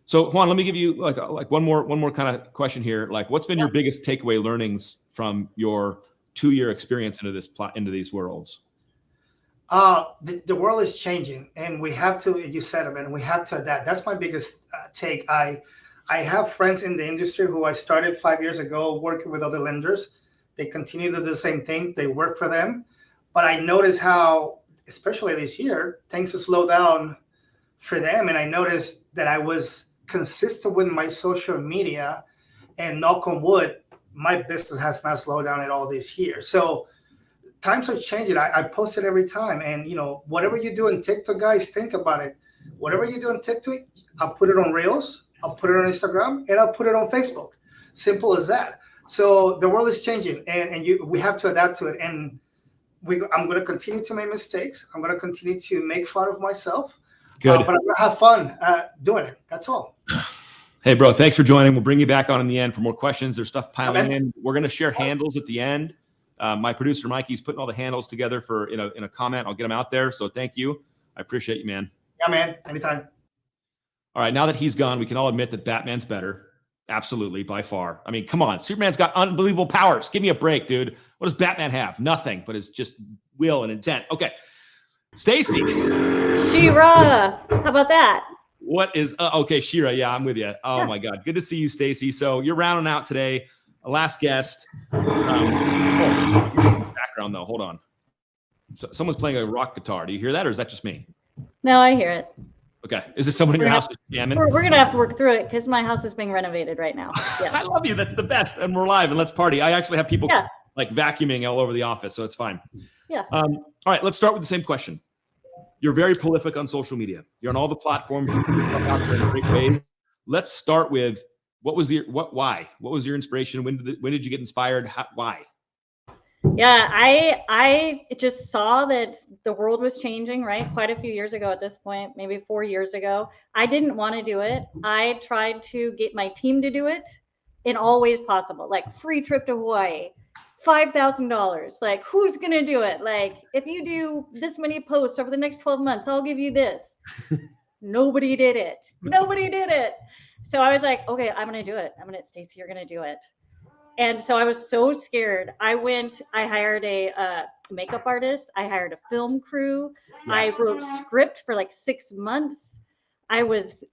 So Juan, let me give you like one more kind of question here. Like, what's been your biggest takeaway learnings from your 2-year experience into these worlds? The world is changing, and we have to, you said it, man, we have to adapt. That's my biggest take. I have friends in the industry who I started 5 years ago working with other lenders. They continue to do the same thing. They work for them. But I noticed how, especially this year, things have slowed down for them. And I noticed that I was consistent with my social media, and knock on wood, my business has not slowed down at all this year. So times are changing. I post it every time. And, whatever you do on TikTok, guys, think about it. Whatever you do on TikTok, I'll put it on Reels, I'll put it on Instagram, and I'll put it on Facebook. Simple as that. So the world is changing, and we have to adapt to it. And I'm going to continue to make mistakes. I'm going to continue to make fun of myself. Good. But I'm going to have fun doing it. That's all. Hey, bro, thanks for joining. We'll bring you back on in the end for more questions. There's stuff piling in. We're going to share handles at the end. My producer, Mikey's putting all the handles together for in a comment. I'll get them out there. So thank you. I appreciate you, man. Yeah, man. Anytime. All right. Now that he's gone, we can all admit that Batman's better. Absolutely, by far. I mean, come on. Superman's got unbelievable powers. Give me a break, dude. What does Batman have? Nothing, but it's just will and intent. Okay. Stacy. Shira. How about that? What is okay, Shira? Yeah, I'm with you. Oh my God, good to see you, Stacy. So you're rounding out today. Last guest. Background though. Hold on. So someone's playing a rock guitar. Do you hear that, or is that just me? No, I hear it. Okay. Is this someone in your house just jamming? We're gonna have to work through it because my house is being renovated right now. Yeah. I love you. That's the best. And we're live and let's party. I actually have people like vacuuming all over the office, so it's fine. Yeah. All right. Let's start with the same question. You're very prolific on social media. You're on all the platforms. You can come out there in great ways. Let's start with why? What was your inspiration? When did you get inspired? Why? Yeah, I just saw that the world was changing, right? Quite a few years ago at this point, maybe 4 years ago. I didn't want to do it. I tried to get my team to do it in all ways possible, like free trip to Hawaii, $5,000. Like, who's going to do it? Like, if you do this many posts over the next 12 months, I'll give you this. Nobody did it. Nobody did it. So I was like, okay, I'm going to do it. Stacey, you're going to do it. And so I was so scared. I hired a makeup artist. I hired a film crew. Yes. I wrote script for like 6 months. I was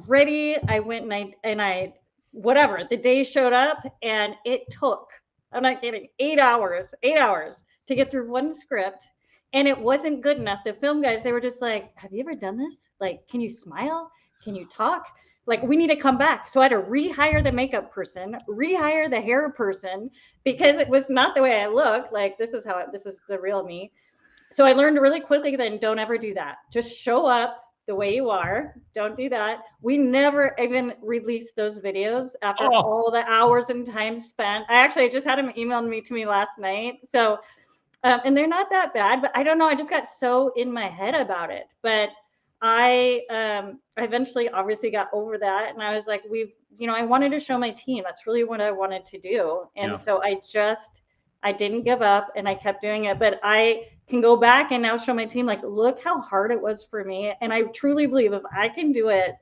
ready. I went and I whatever, the day showed up, and it took, I'm not kidding, 8 hours to get through one script. And it wasn't good enough. The film guys, they were just like, have you ever done this? Like, can you smile? Can you talk? Like, we need to come back. So I had to rehire the makeup person, rehire the hair person, because it was not the way I look. Like, this is the real me. So I learned really quickly, then don't ever do that. Just show up the way you are. Don't do that. We never even released those videos after all the hours and time spent. I just had him email to me last night. So, and they're not that bad, but I don't know. I just got so in my head about it. But I eventually obviously got over that. And I was like, I wanted to show my team. That's really what I wanted to do. And so I didn't give up and I kept doing it. But I can go back and now show my team, like, look how hard it was for me. And I truly believe if I can do it,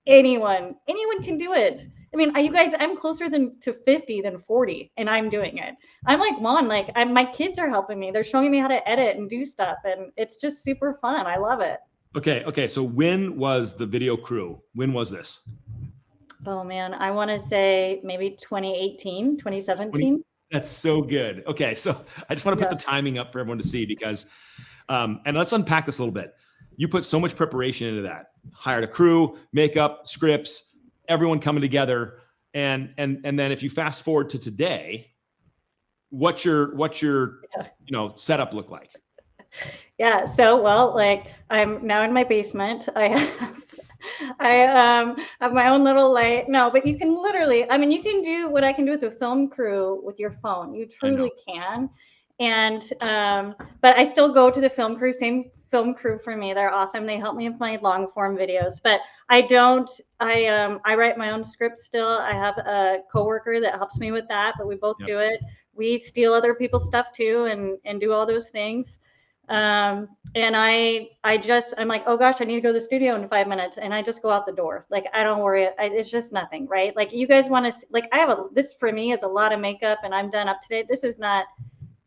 anyone can do it. I mean, you guys, I'm closer to 50 than 40, and I'm doing it. I'm like, Mon, my kids are helping me. They're showing me how to edit and do stuff. And it's just super fun. I love it. Okay. So when was the video crew? When was this? Oh man, I want to say maybe 2018, 2017. That's so good. Okay. So I just want to put the timing up for everyone to see because, and let's unpack this a little bit. You put so much preparation into that, hired a crew, makeup, scripts, everyone coming together. And then if you fast forward to today, what's your setup look like? Yeah. So, I'm now in my basement. I have my own little light. No, but you can literally, you can do what I can do with the film crew with your phone. You truly can. And but I still go to the film crew, same film crew for me. They're awesome. They help me with my long form videos, but I write my own script still. I have a coworker that helps me with that, but we both do it. We steal other people's stuff too and do all those things. And I'm like, oh gosh, I need to go to the studio in 5 minutes. And I just go out the door. Like, I don't worry. It's just nothing, right? Like, you guys want to, like, this for me is a lot of makeup and I'm done up to date. This is not,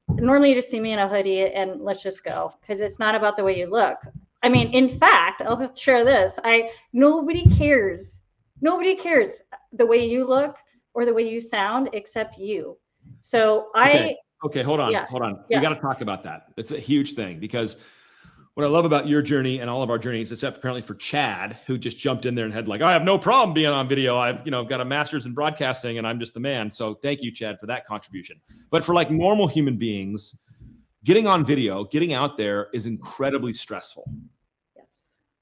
normally you just see me in a hoodie and let's just go. Cause it's not about the way you look. I mean, in fact, I'll share this. Nobody cares. Nobody cares the way you look or the way you sound except you. So Okay, hold on. Yeah. We got to talk about that. It's a huge thing because what I love about your journey and all of our journeys, except apparently for Chad, who just jumped in there and had like, I have no problem being on video. I've got a master's in broadcasting and I'm just the man. So thank you, Chad, for that contribution. But for like normal human beings, getting on video, getting out there is incredibly stressful. Yes.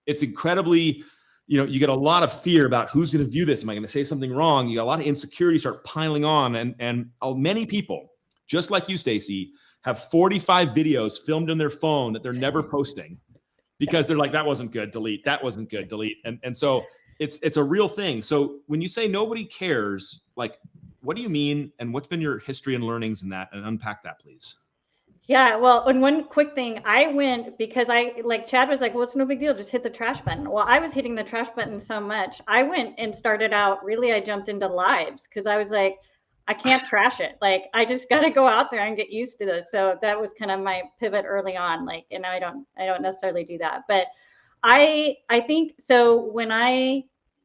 It's incredibly, you get a lot of fear about who's going to view this. Am I going to say something wrong? You got a lot of insecurity start piling on. And many people, just like you, Stacy, have 45 videos filmed in their phone that they're never posting because they're like, that wasn't good, delete. That wasn't good, delete. And so it's a real thing. So when you say nobody cares, like, what do you mean? And what's been your history and learnings in that? And unpack that, please. Yeah, well, and one quick thing, I went because Chad was like, well, it's no big deal, just hit the trash button. Well, I was hitting the trash button so much. I went and started out, I jumped into lives because I was like, I can't trash it. Like, I just got to go out there and get used to this. So that was kind of my pivot early on. Like, and I don't necessarily do that, but I think so. When I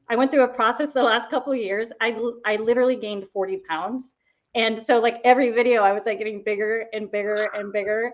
went through a process the last couple of years, I literally gained 40 pounds. And so like every video I was like getting bigger and bigger and bigger.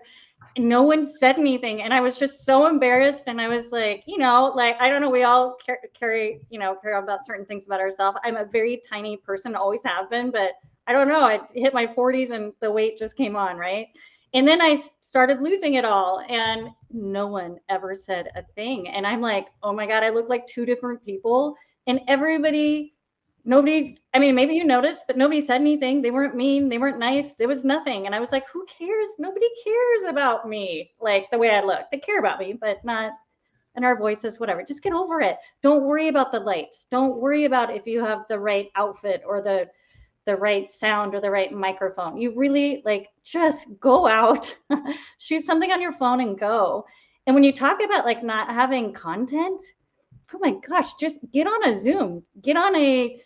And no one said anything. And I was just so embarrassed. And I was like, I don't know, we all care about certain things about ourselves. I'm a very tiny person, always have been, but I don't know. I hit my 40s and the weight just came on, right? And then I started losing it all and no one ever said a thing. And I'm like, oh my God, I look like two different people. And nobody, I mean, maybe you noticed, but nobody said anything. They weren't mean. They weren't nice. There was nothing. And I was like, who cares? Nobody cares about me. Like the way I look. They care about me, but not in our voices, whatever. Just get over it. Don't worry about the lights. Don't worry about if you have the right outfit or the right sound or the right microphone. You really just go out, shoot something on your phone and go. And when you talk about not having content, oh my gosh, just get on a Zoom, get on a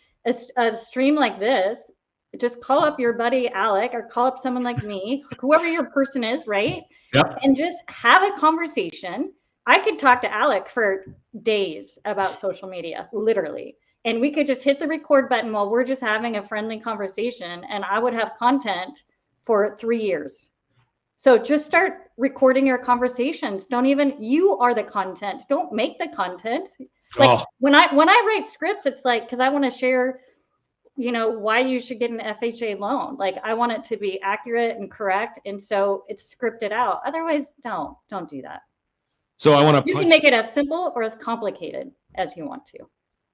stream like this, just call up your buddy Alec or call up someone like me, whoever your person is, right? Yep. And just have a conversation. I could talk to Alec for days about social media, literally. And we could just hit the record button while we're just having a friendly conversation and I would have content for 3 years. So just start recording your conversations. You are the content. Don't make the content. When I write scripts, it's because I want to share, why you should get an FHA loan. I want it to be accurate and correct. And so it's scripted out. Otherwise, don't do that. So I want to, you can make it as simple or as complicated as you want to.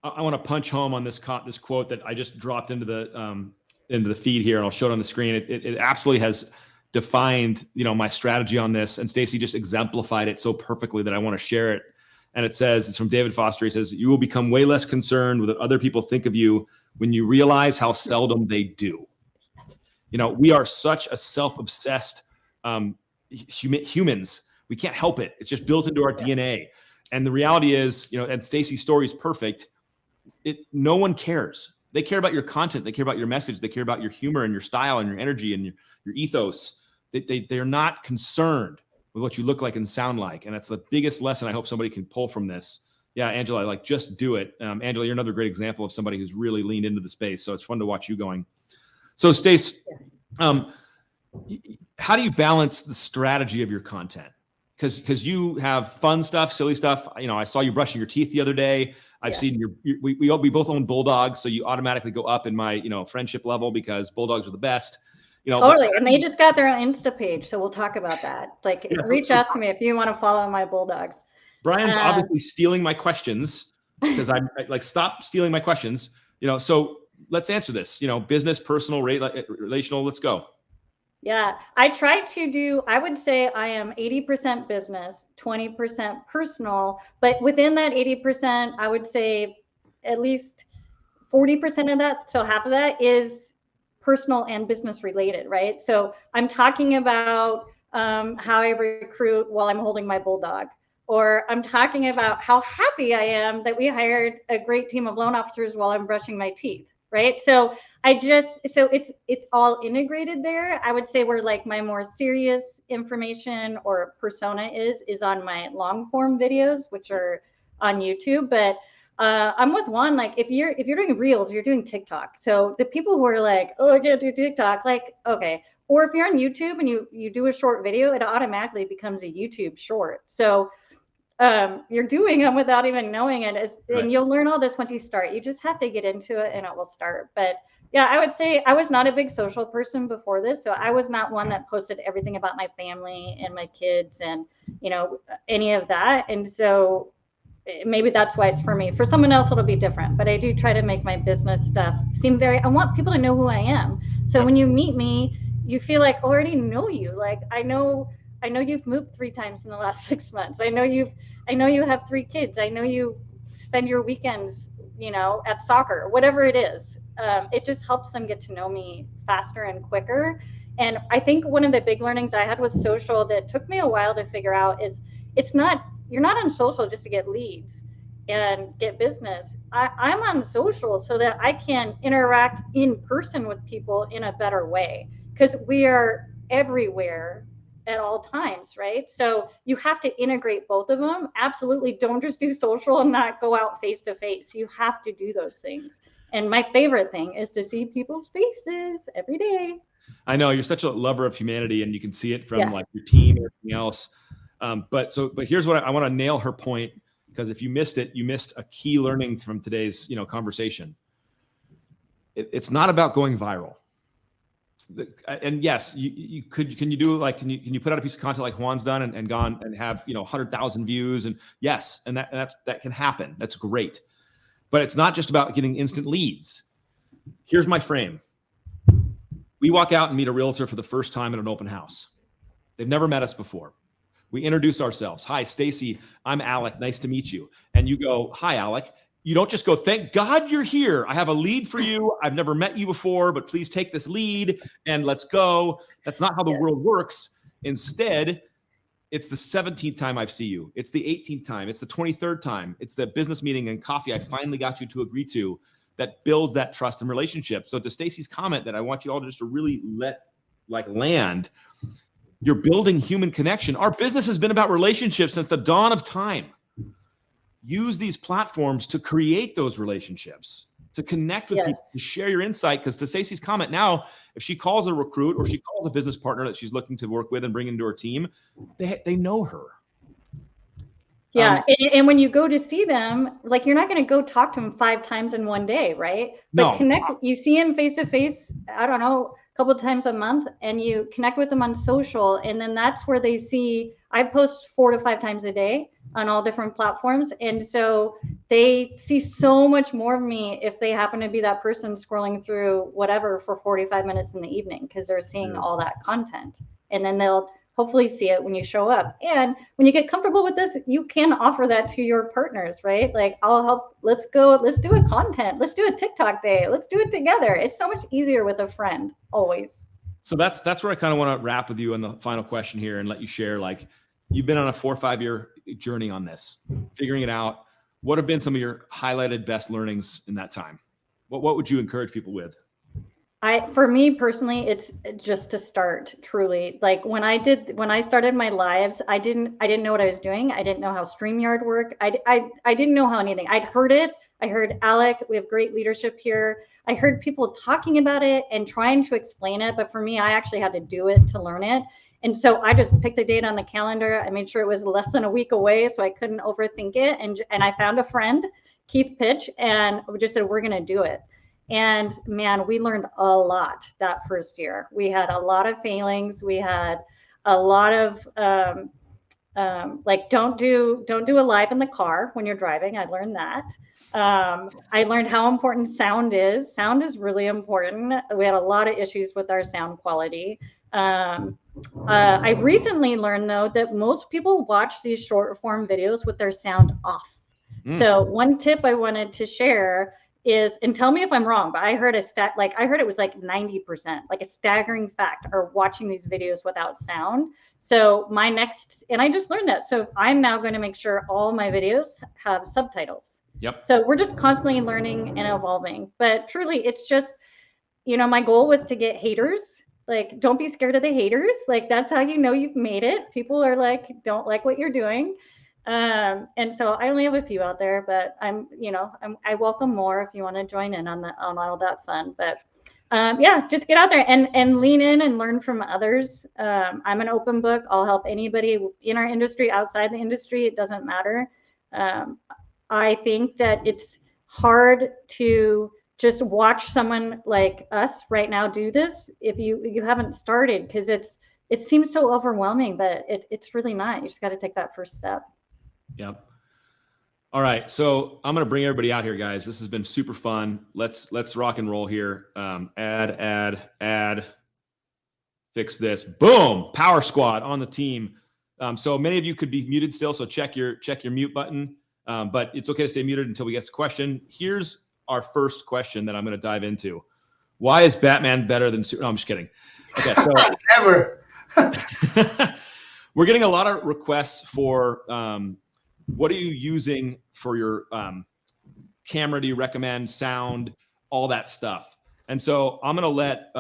I want to punch home on this quote that I just dropped into the feed here, and I'll show it on the screen. It absolutely has defined, my strategy on this. And Stacy just exemplified it so perfectly that I want to share it. And it says, it's from David Foster. He says, you will become way less concerned with what other people think of you when you realize how seldom they do. We are such a self-obsessed humans. We can't help it. It's just built into our DNA. And the reality is, and Stacy's story is perfect. No one cares. They care about your content. They care about your message. They care about your humor and your style and your energy and your ethos. They're not concerned with what you look like and sound like. And that's the biggest lesson I hope somebody can pull from this. Yeah, Angela, just do it. Angela, you're another great example of somebody who's really leaned into the space. So it's fun to watch you going. So Stace, how do you balance the strategy of your content? Because you have fun stuff, silly stuff. I saw you brushing your teeth the other day. I've seen we both own bulldogs, so you automatically go up in my friendship level because bulldogs are the best. Totally, and they just got their own Insta page, so we'll talk about that. Reach out to me if you want to follow my bulldogs. Brian's obviously stealing my questions because I'm stop stealing my questions. So let's answer this. Business, personal, relational. Let's go. Yeah, I would say I am 80% business, 20% personal, but within that 80%, I would say at least 40% of that, so half of that is personal and business related, right? So I'm talking about how I recruit while I'm holding my bulldog, or I'm talking about how happy I am that we hired a great team of loan officers while I'm brushing my teeth, right? So it's all integrated there. I would say where like my more serious information or persona is on my long form videos, which are on YouTube, but I'm with Juan. Like if you're doing reels, you're doing TikTok. So the people who are like, oh, I can't do TikTok, like, okay. Or if you're on YouTube and you do a short video, it automatically becomes a YouTube short. So you're doing them without even knowing it. And you'll learn all this once you start. You just have to get into it and it will start. But yeah, I would say I was not a big social person before this. So I was not one that posted everything about my family and my kids and, any of that. And so maybe that's why it's for me. For someone else, it'll be different. But I do try to make my business stuff seem I want people to know who I am. So when you meet me, you feel like, oh, I already know you. Like I know you've moved 3 times in the last 6 months. I know you have 3 kids. I know you spend your weekends, at soccer, whatever it is. It just helps them get to know me faster and quicker. And I think one of the big learnings I had with social that took me a while to figure out is you're not on social just to get leads and get business. I'm on social so that I can interact in person with people in a better way, because we are everywhere at all times, right? So you have to integrate both of them. Absolutely. Don't just do social and not go out face to face. You have to do those things. And my favorite thing is to see people's faces every day. I know you're such a lover of humanity, and you can see it from like your team and everything else. But here's what I want to nail her point, because if you missed it, you missed a key learning from today's conversation. It's not about going viral. And yes, can you put out a piece of content like Juan's done and gone and have 100,000 views, and yes, and that can happen. That's great, but it's not just about getting instant leads. Here's my frame. We walk out and meet a realtor for the first time at an open house. They've never met us before. We introduce ourselves. Hi, Stacy. I'm Alec. Nice to meet you. And you go, hi, Alec. You don't just go, thank God you're here. I have a lead for you. I've never met you before, but please take this lead and let's go. That's not how the world works. Instead, it's the 17th time I've seen you. It's the 18th time. It's the 23rd time. It's the business meeting and coffee I finally got you to agree to that builds that trust and relationship. So to Stacy's comment that I want you all just to really let land, you're building human connection. Our business has been about relationships since the dawn of time. Use these platforms to create those relationships, to connect with people, to share your insight. Because to Stacy's comment now, if she calls a recruit or she calls a business partner that she's looking to work with and bring into her team, they know her. Yeah. And when you go to see them, like you're not going to go talk to them 5 times in one day, right? But you see them face to face, I don't know, a couple of times a month, and you connect with them on social. And then that's where they see, I post 4 to 5 times a day on all different platforms. And so they see so much more of me if they happen to be that person scrolling through whatever for 45 minutes in the evening, because they're seeing all that content. And then they'll hopefully see it when you show up. And when you get comfortable with this, you can offer that to your partners, right? Like, I'll help, let's do a content. Let's do a TikTok day. Let's do it together. It's so much easier with a friend, always. So that's where I kind of want to wrap with you on the final question here and let you share, like, you've been on a 4 or 5 year journey on this, figuring it out. What have been some of your highlighted best learnings in that time? What would you encourage people with? For me personally, it's just to start, truly. Like when I started my lives, I didn't know what I was doing. I didn't know how StreamYard worked. I didn't know how anything. I'd heard it. I heard Alec, we have great leadership here. I heard people talking about it and trying to explain it. But for me, I actually had to do it to learn it. And so I just picked a date on the calendar. I made sure it was less than a week away so I couldn't overthink it. And I found a friend, Keith Pitch, and we just said, we're going to do it. And man, we learned a lot that first year. We had a lot of failings. We had a lot of like, don't do a live in the car when you're driving. I learned that. I learned how important sound is. Sound is really important. We had a lot of issues with our sound quality. I recently learned though that most people watch these short form videos with their sound off. So one tip I wanted to share is, and tell me if I'm wrong, but I heard I heard it was like 90%, like a staggering fact, are watching these videos without sound. So my next, and I just learned that. So I'm now going to make sure all my videos have subtitles. Yep. So we're just constantly learning and evolving, but truly it's just, my goal was to get haters. Like, don't be scared of the haters. Like, that's how you know you've made it. People are like, don't like what you're doing. And so I only have a few out there, but I welcome more if you want to join in on all that fun. But yeah, just get out there and lean in and learn from others. I'm an open book. I'll help anybody in our industry, outside the industry. It doesn't matter. I think that it's hard to just watch someone like us right now do this if you haven't started, because it seems so overwhelming, but it's really not. You just got to take that first step. Yep. All right, so I'm gonna bring everybody out here, guys. This has been super fun. Let's rock and roll here. Add. Fix this. Boom. Power squad on the team. So many of you could be muted still, so check your mute button. But it's okay to stay muted until we get to the question. Here's our first question that I'm going to dive into. Why is Batman better than Superman? No, I'm just kidding. Okay, so Never. We're getting a lot of requests for what are you using for your camera? Do you recommend sound, all that stuff? And so I'm going to let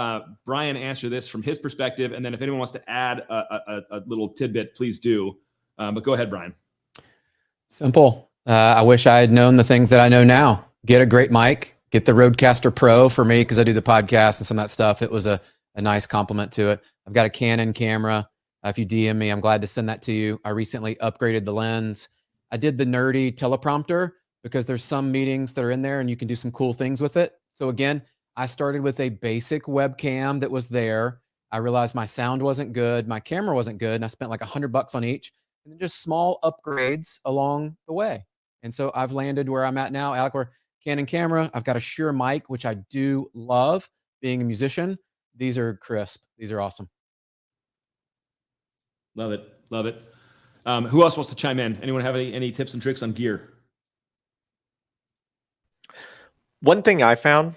Brian answer this from his perspective, and then if anyone wants to add a little tidbit, please do. But go ahead, Brian. Simple. I wish I had known the things that I know now. Get a great mic, get the Rodecaster Pro for me, because I do the podcast and some of that stuff. It was a nice compliment to it. I've got a Canon camera. If you DM me, I'm glad to send that to you. I recently upgraded the lens. I did the nerdy teleprompter because there's some meetings that are in there and you can do some cool things with it. So again, I started with a basic webcam that was there. I realized my sound wasn't good. My camera wasn't good. And I spent like $100 on each, and then just small upgrades along the way. And so I've landed where I'm at now. Alec, we're Canon camera. I've got a Shure mic, which I do love being a musician. These are crisp. These are awesome. Love it. Love it. Who else wants to chime in? Anyone have any tips and tricks on gear? One thing I found,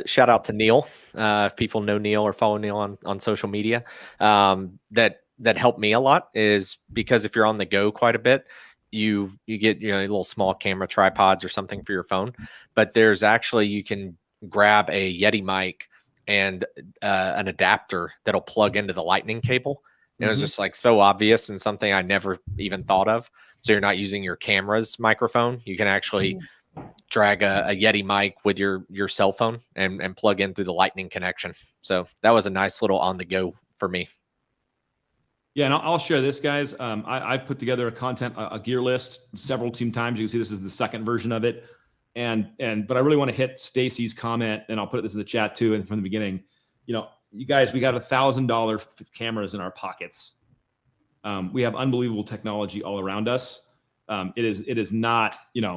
shout out to Neil, if people know Neil or follow Neil on social media, that helped me a lot, is because if you're on the go quite a bit, you get little small camera tripods or something for your phone, but there's actually, you can grab a Yeti mic and an adapter that'll plug into the lightning cable. And it was just like so obvious and something I never even thought of. So you're not using your camera's microphone. You can actually drag a Yeti mic with your cell phone and plug in through the lightning connection. So that was a nice little on the go for me. Yeah, and I'll share this, guys. I've put together a gear list several times. You can see this is the second version of it. But I really want to hit Stacy's comment, and I'll put this in the chat too. And from the beginning, you guys, we got $1,000 cameras in our pockets. We have unbelievable technology all around us. It is not, you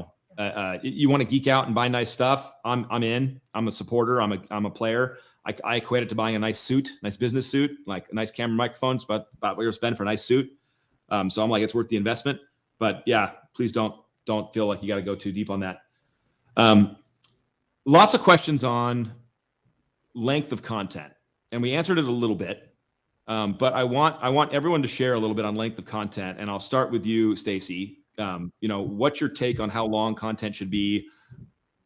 want to geek out and buy nice stuff. I'm in. I'm a supporter. I'm a player. I equate it to buying a nice business suit, like a nice camera microphone. It's about what you're spending for a nice suit. So I'm like, it's worth the investment. But yeah, please don't feel like you got to go too deep on that. Lots of questions on length of content, and we answered it a little bit. But I want everyone to share a little bit on length of content, and I'll start with you, Stacy. What's your take on how long content should be,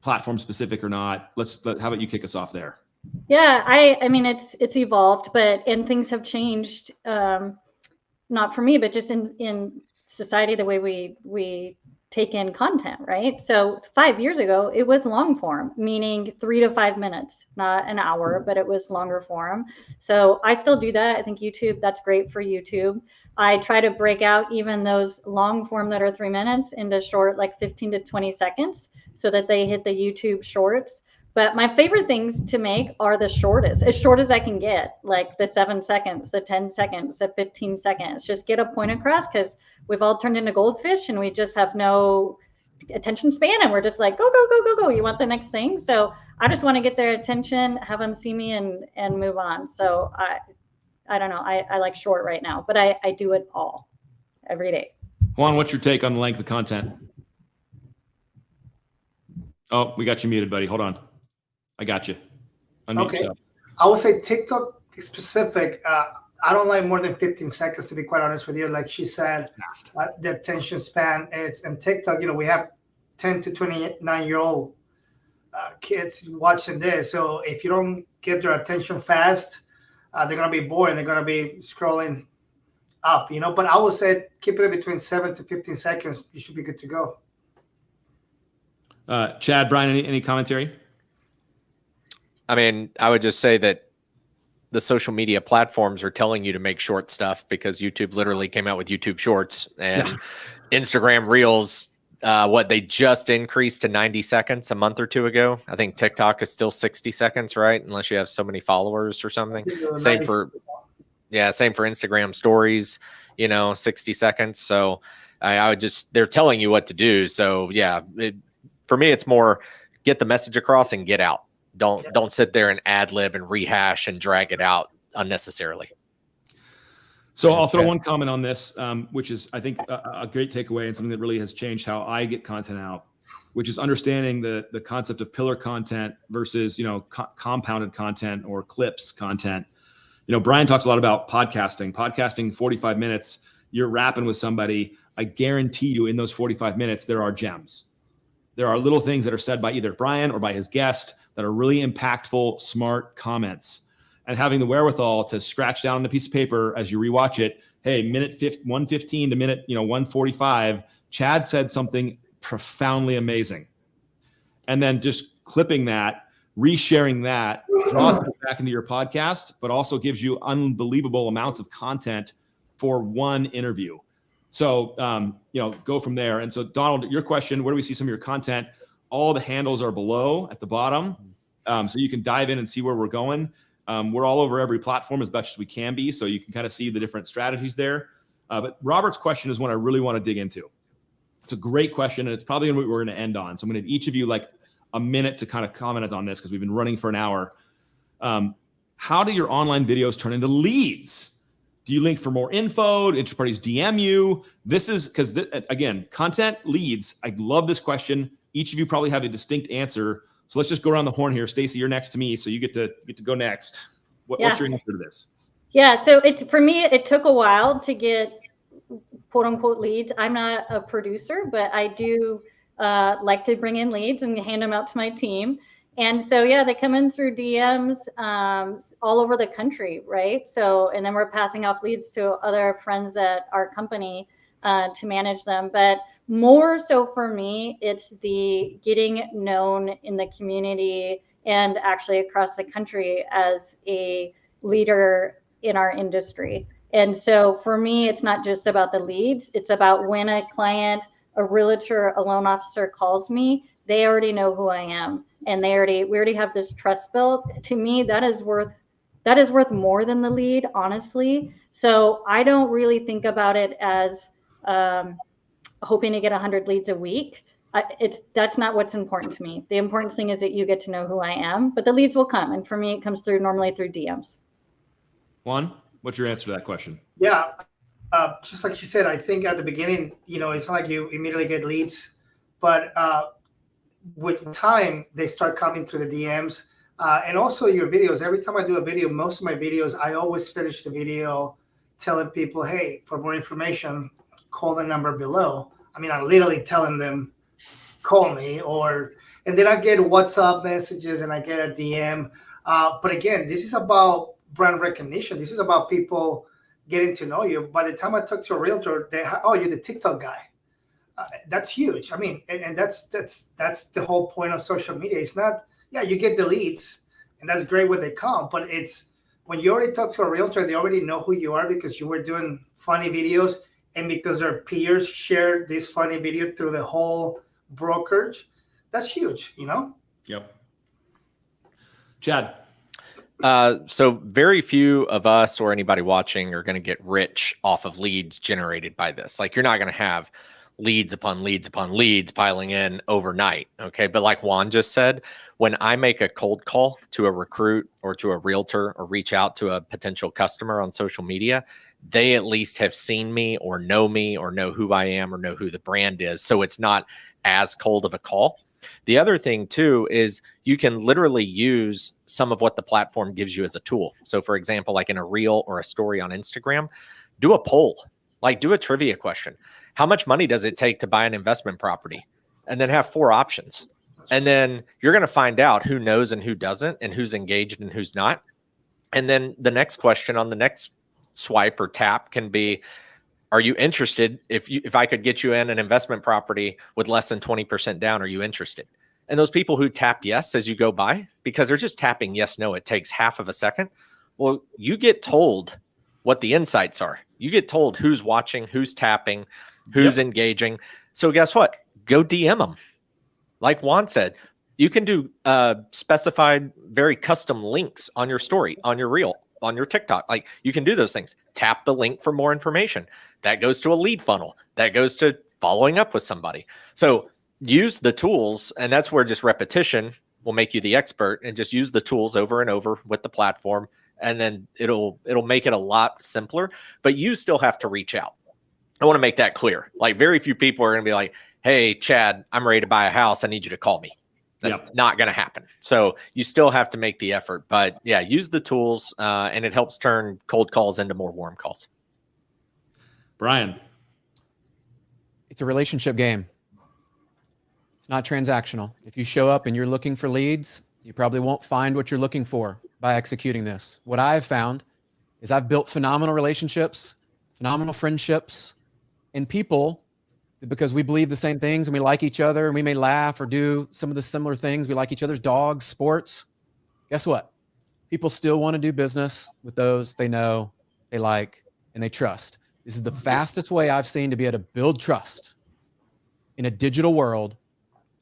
platform specific or not? How about you kick us off there? Yeah, I mean, it's evolved, and things have changed. Not for me, but just in society, the way we take in content, right? So 5 years ago, it was long form, meaning 3 to 5 minutes, not an hour, but it was longer form. So I still do that. I think YouTube, that's great for YouTube. I try to break out even those long form that are 3 minutes into short, like 15 to 20 seconds, so that they hit the YouTube shorts. But my favorite things to make are the shortest, as short as I can get, like the 7 seconds, the 10 seconds, the 15 seconds. Just get a point across, because we've all turned into goldfish and we just have no attention span, and we're just like, go, go, go, go, go. You want the next thing? So I just want to get their attention, have them see me, and move on. So I don't know. I like short right now, but I do it all every day. Juan, what's your take on the length of content? Oh, we got you muted, buddy. Hold on. I got you. Unmute Okay. yourself. I would say TikTok specific. I don't like more than 15 seconds, to be quite honest with you. Like she said, the attention span is, and TikTok, we have 10 to 29-year-old kids watching this. So if you don't get their attention fast, they're going to be bored and they're going to be scrolling up, But I would say keep it between 7 to 15 seconds. You should be good to go. Chad, Brian, any commentary? I mean, I would just say that the social media platforms are telling you to make short stuff because YouTube literally came out with YouTube Shorts and Instagram Reels. They just increased to 90 seconds a month or two ago. I think TikTok is still 60 seconds, right? Unless you have so many followers or something. Same for Instagram stories, 60 seconds. So I would they're telling you what to do. So yeah, for me, it's more get the message across and get out. Don't sit there and ad lib and rehash and drag it out unnecessarily. So I'll throw one comment on this, which is, I think, a great takeaway and something that really has changed how I get content out, which is understanding the concept of pillar content versus, compounded content or clips content. Brian talks a lot about podcasting, 45 minutes, you're rapping with somebody. I guarantee you in those 45 minutes, there are gems. There are little things that are said by either Brian or by his guest that are really impactful, smart comments. And having the wherewithal to scratch down on a piece of paper as you rewatch it, hey, minute 115 to minute 145, Chad said something profoundly amazing. And then just clipping that, resharing that, draws it back into your podcast, but also gives you unbelievable amounts of content for one interview. So, go from there. And so, Donald, your question, where do we see some of your content? All the handles are below at the bottom. So you can dive in and see where we're going. We're all over every platform as much as we can be. So you can kind of see the different strategies there. But Robert's question is one I really want to dig into. It's a great question, and it's probably what we're going to end on. So I'm going to give each of you like a minute to kind of comment on this because we've been running for an hour. How do your online videos turn into leads? Do you link for more info? Inter parties DM you? This is because, again, content leads. I love this question. Each of you probably have a distinct answer. So let's just go around the horn here. Stacey, you're next to me, so you get to go next. What's your answer to this? Yeah, so for me, it took a while to get quote unquote leads. I'm not a producer, but I do like to bring in leads and hand them out to my team. And so, yeah, they come in through DMs all over the country, right? So, and then we're passing off leads to other friends at our company to manage them. But more so for me, it's the getting known in the community and actually across the country as a leader in our industry. And so for me, it's not just about the leads. It's about when a client, a realtor, a loan officer calls me, they already know who I am. And we already have this trust built. To me, that is worth more than the lead, honestly. So I don't really think about it as hoping to get 100 leads a week. That's not what's important to me. The important thing is that you get to know who I am, but the leads will come. And for me, it comes normally through DMs. Juan, what's your answer to that question? Yeah, just like she said, I think at the beginning, it's not like you immediately get leads, but with time, they start coming through the DMs. And also your videos. Every time I do a video, most of my videos, I always finish the video telling people, hey, for more information, call the number below. I mean, I'm literally telling them, call me, and then I get WhatsApp messages and I get a DM. But again, this is about brand recognition. This is about people getting to know you. By the time I talk to a realtor, you're the TikTok guy. That's huge. I mean, and that's the whole point of social media. It's not, you get the leads and that's great when they come, but it's when you already talk to a realtor, they already know who you are because you were doing funny videos and because their peers share this funny video through the whole brokerage. That's huge, Yep. Chad. So very few of us or anybody watching are going to get rich off of leads generated by this. Like you're not going to have leads upon leads upon leads piling in overnight. Okay. But like Juan just said, when I make a cold call to a recruit or to a realtor or reach out to a potential customer on social media, they at least have seen me or know who I am or know who the brand is. So it's not as cold of a call. The other thing too is you can literally use some of what the platform gives you as a tool. So for example, like in a reel or a story on Instagram, do a poll, like do a trivia question. How much money does it take to buy an investment property? And then have 4 options. And then you're going to find out who knows and who doesn't, and who's engaged and who's not. And then the next question on the next swipe or tap can be, are you interested? If I could get you in an investment property with less than 20% down, are you interested? And those people who tap yes as you go by, because they're just tapping yes, no, it takes half of a second. Well, you get told what the insights are. You get told who's watching, who's tapping, who's engaging. So guess what? Go DM them. Like Juan said, you can do specified, very custom links on your story, on your reel, on your TikTok. Like you can do those things. Tap the link for more information. That goes to a lead funnel. That goes to following up with somebody. So use the tools, and that's where just repetition will make you the expert, and just use the tools over and over with the platform. And then it'll make it a lot simpler, but you still have to reach out. I want to make that clear. Like very few people are going to be like, hey, Chad, I'm ready to buy a house. I need you to call me. That's not going to happen. So you still have to make the effort, but yeah, use the tools and it helps turn cold calls into more warm calls. Brian. It's a relationship game. It's not transactional. If you show up and you're looking for leads, you probably won't find what you're looking for by executing this. What I've found is I've built phenomenal relationships, phenomenal friendships, and people, because we believe the same things and we like each other and we may laugh or do some of the similar things. We like each other's dogs, sports. Guess what? People still want to do business with those they know, they like, and they trust. This is the fastest way I've seen to be able to build trust in a digital world.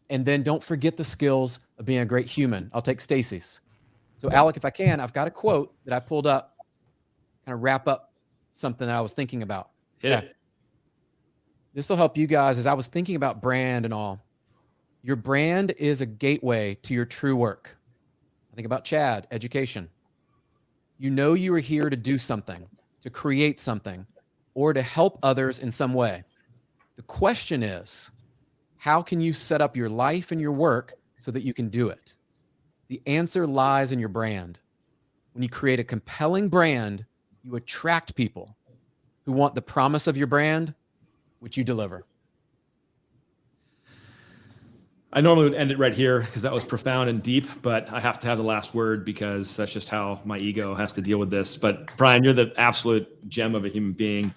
And then don't forget the skills of being a great human. I'll take Stacy's. So Alec, if I can, I've got a quote that I pulled up, kind of wrap up something that I was thinking about. Yeah. This will help you guys as I was thinking about brand and all. Your brand is a gateway to your true work. I think about Chad, education. You know you are here to do something, to create something, or to help others in some way. The question is, how can you set up your life and your work so that you can do it? The answer lies in your brand. When you create a compelling brand, you attract people who want the promise of your brand, which you deliver. I normally would end it right here because that was profound and deep, but I have to have the last word because that's just how my ego has to deal with this. But Brian, you're the absolute gem of a human being.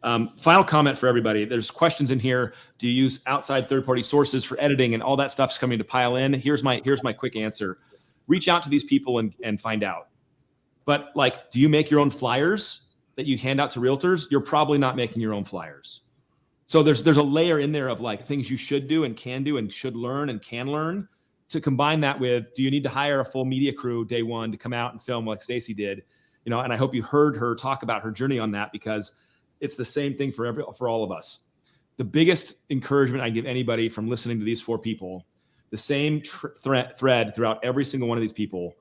Final comment for everybody. There's questions in here. Do you use outside third-party sources for editing, and all that stuff's coming to pile in? Here's my quick answer. Reach out to these people and find out. But like, do you make your own flyers that you hand out to realtors? You're probably not making your own flyers. So there's a layer in there of like things you should do and can do and should learn and can learn, to combine that with, do you need to hire a full media crew day one to come out and film like Stacy did? You know, and I hope you heard her talk about her journey on that, because it's the same thing for all of us. The biggest encouragement I give anybody from listening to these 4 people, the same thread throughout every single one of these people,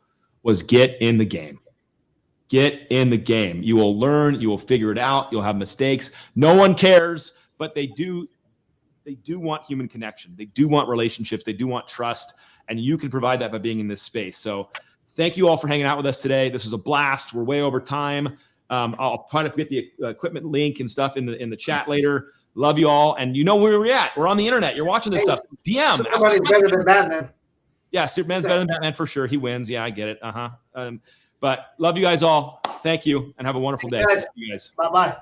was get in the game. Get in the game. You will learn, you will figure it out, you'll have mistakes. No one cares, but they do want human connection. They do want relationships. They do want trust. And you can provide that by being in this space. So thank you all for hanging out with us today. This was a blast. We're way over time. I'll try to get the equipment link and stuff in the chat later. Love you all. And you know where we're at. We're on the internet. You're watching this stuff. DM. Superman is better than Batman. Yeah, Superman's better than Batman for sure. He wins. Yeah, I get it. But love you guys all. Thank you, and have a wonderful day. Guys. You guys. Bye-bye.